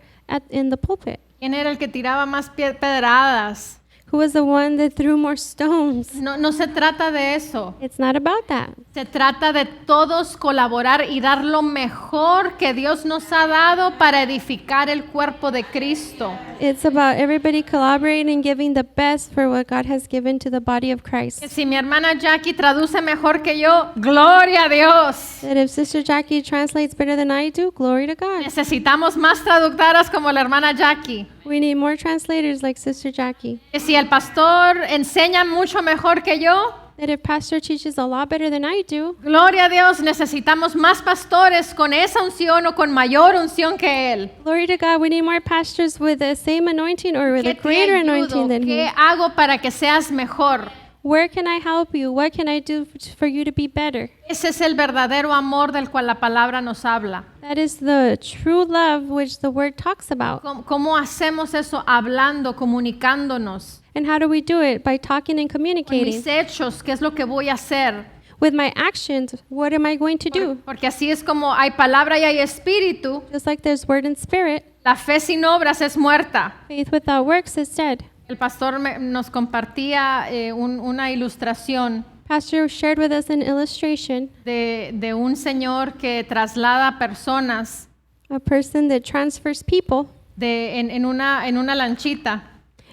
in the pulpit? ¿Quién era el que tiraba más pedradas? Who was the one that threw more stones? No se trata de eso. It's not about that. Se trata de todos colaborar y dar lo mejor que Dios nos ha dado para edificar el cuerpo de Cristo. It's about everybody collaborating and giving the best for what God has given to the body of Que Christ. si mi hermana Jackie traduce mejor que yo, gloria a Dios. That if Sister Jackie translates better than I do, glory to God. Necesitamos más traductoras como la hermana Jackie. We need more translators like Sister Jackie. Que si el pastor enseña mucho mejor que yo, That if Pastor teaches a lot better than I do, gloria a Dios, necesitamos más pastores con esa unción o con mayor unción que él. glory to God, we need more pastors with the same anointing or with ¿Qué a te greater ayudo? anointing than ¿Qué He. hago para que seas mejor? Where can I help you? What can I do for you to be better? Ese es el verdadero amor del cual la palabra nos habla. That is the true love which the word talks about. ¿Cómo hacemos eso? Hablando, comunicándonos. And how do we do it? By talking and Con communicating. mis hechos, ¿qué es lo que voy a hacer? With my actions, what am I going to do? Porque así es como hay palabra y hay espíritu. Just like there's word and spirit, La fe sin obras es muerta. faith without works is dead. El pastor nos compartía una ilustración Pastor shared with us an illustration, de un señor que traslada personas a person that transfers people en una lanchita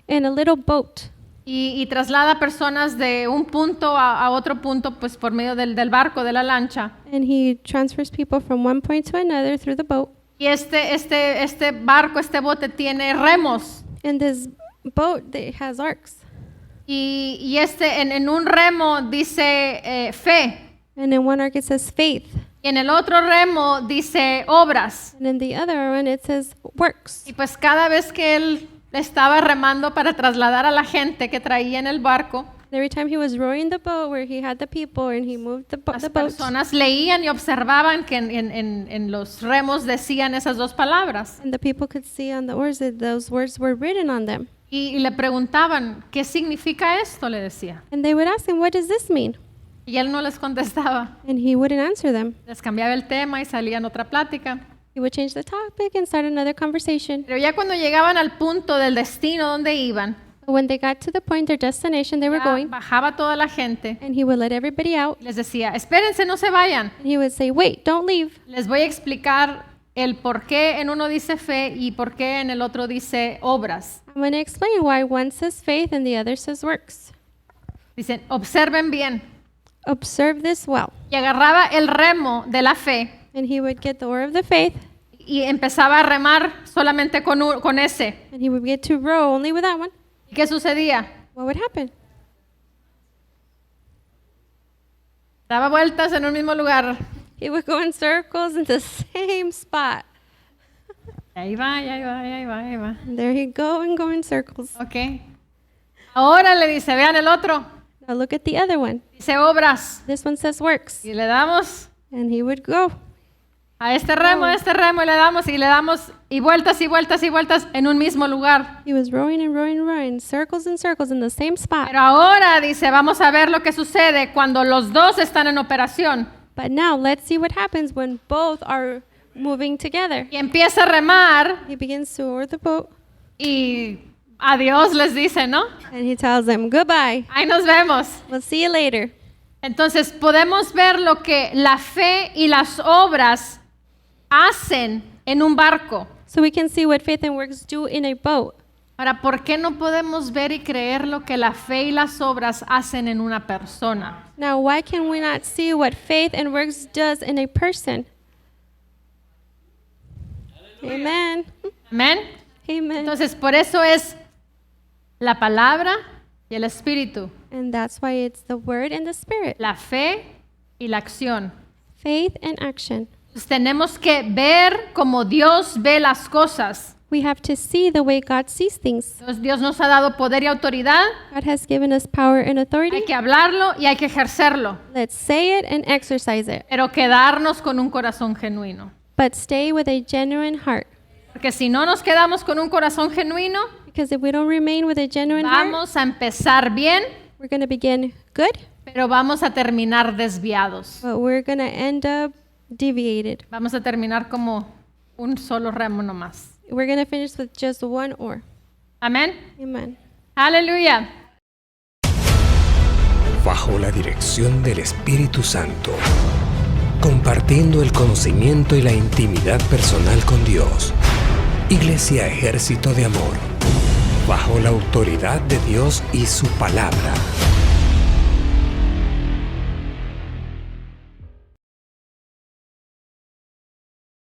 in a little boat. y traslada personas de un punto a otro punto pues por medio del barco, de la lancha. And he transfers people from one point to another through the boat. Y este barco, este bote tiene remos. And this boat that has arcs. Y en un remo dice fe. And in one arc it says faith. Y en el otro remo dice obras. And in the other one it says works. Y pues cada vez que él estaba remando para trasladar a la gente que traía en el barco, Every time he was rowing the boat where he had the people and he moved the las boat, personas leían y observaban que en los remos decían esas dos palabras. and the people could see on the oars that those words were written on them. Y le preguntaban, ¿qué significa esto? Le decía. And they would ask him, what does this mean? Y él no les contestaba. And he wouldn't answer them. Les cambiaba el tema y salían otra plática. He would change the topic and start another conversation. Pero ya cuando llegaban al punto del destino donde iban, But when they got to the point, their destination they were ya going, bajaba toda la gente and he would let everybody out. y les decía, espérense, no se vayan. And he would say, wait, don't leave. Les voy a explicar el por qué en uno dice fe y por qué en el otro dice obras. I'm going to explain why one says faith and the other says works. Dicen, observen bien. Observe this well. Y agarraba el remo de la fe And he would get the oar of the faith, y empezaba a remar solamente con ese. and he would get to row only with that one. ¿Y qué sucedía? What would happen? Daba vueltas en un mismo lugar. He would go in circles in the same spot. Y ahí va, y ahí va, y ahí va, y ahí va. And there he'd go and go in circles. Ok. Ahora le dice, vean el otro. Now look at the other one. Dice obras. This one says works. Y le damos And he would go. a este remo, y le damos y vueltas y vueltas y vueltas en un mismo lugar. He was rowing and rowing and rowing, circles and circles in the same spot. Pero ahora dice, vamos a ver lo que sucede cuando los dos están en operación. But now let's see what happens when both are moving together. Y empieza a remar He begins to oar the boat, y adiós les dice, ¿no? and he tells them, goodbye. Ahí nos vemos. We'll see you later. Entonces podemos ver lo que la fe y las obras hacen en un barco. So we can see what faith and works do in a boat. Ahora, ¿por qué no podemos ver y creer lo que la fe y las obras hacen en una persona? Now, why can we not see what faith and works does in a person? Amen. Amén. Amen. Entonces, por eso es la palabra y el espíritu, And that's why it's the word and the spirit. la fe y la acción. Faith and action. Entonces, tenemos que ver como Dios ve las cosas. We have to see the way God sees things. Dios nos ha dado poder y autoridad. God has given us power and authority. Hay que hablarlo y hay que ejercerlo, Let's say it and exercise it. pero quedarnos con un corazón genuino. But stay with a genuine heart. Porque si no nos quedamos con un corazón genuino, Because if we don't remain with a genuine heart, vamos a empezar bien we're going to begin good pero vamos a terminar desviados. but we're going to end up deviated. Vamos a terminar como un solo remo nomás. We're going to finish with just one oar. Amén. Amen. Aleluya. Bajo la dirección del Espíritu Santo, compartiendo el conocimiento y la intimidad personal con Dios. Iglesia Ejército de Amor, bajo la autoridad de Dios y su palabra.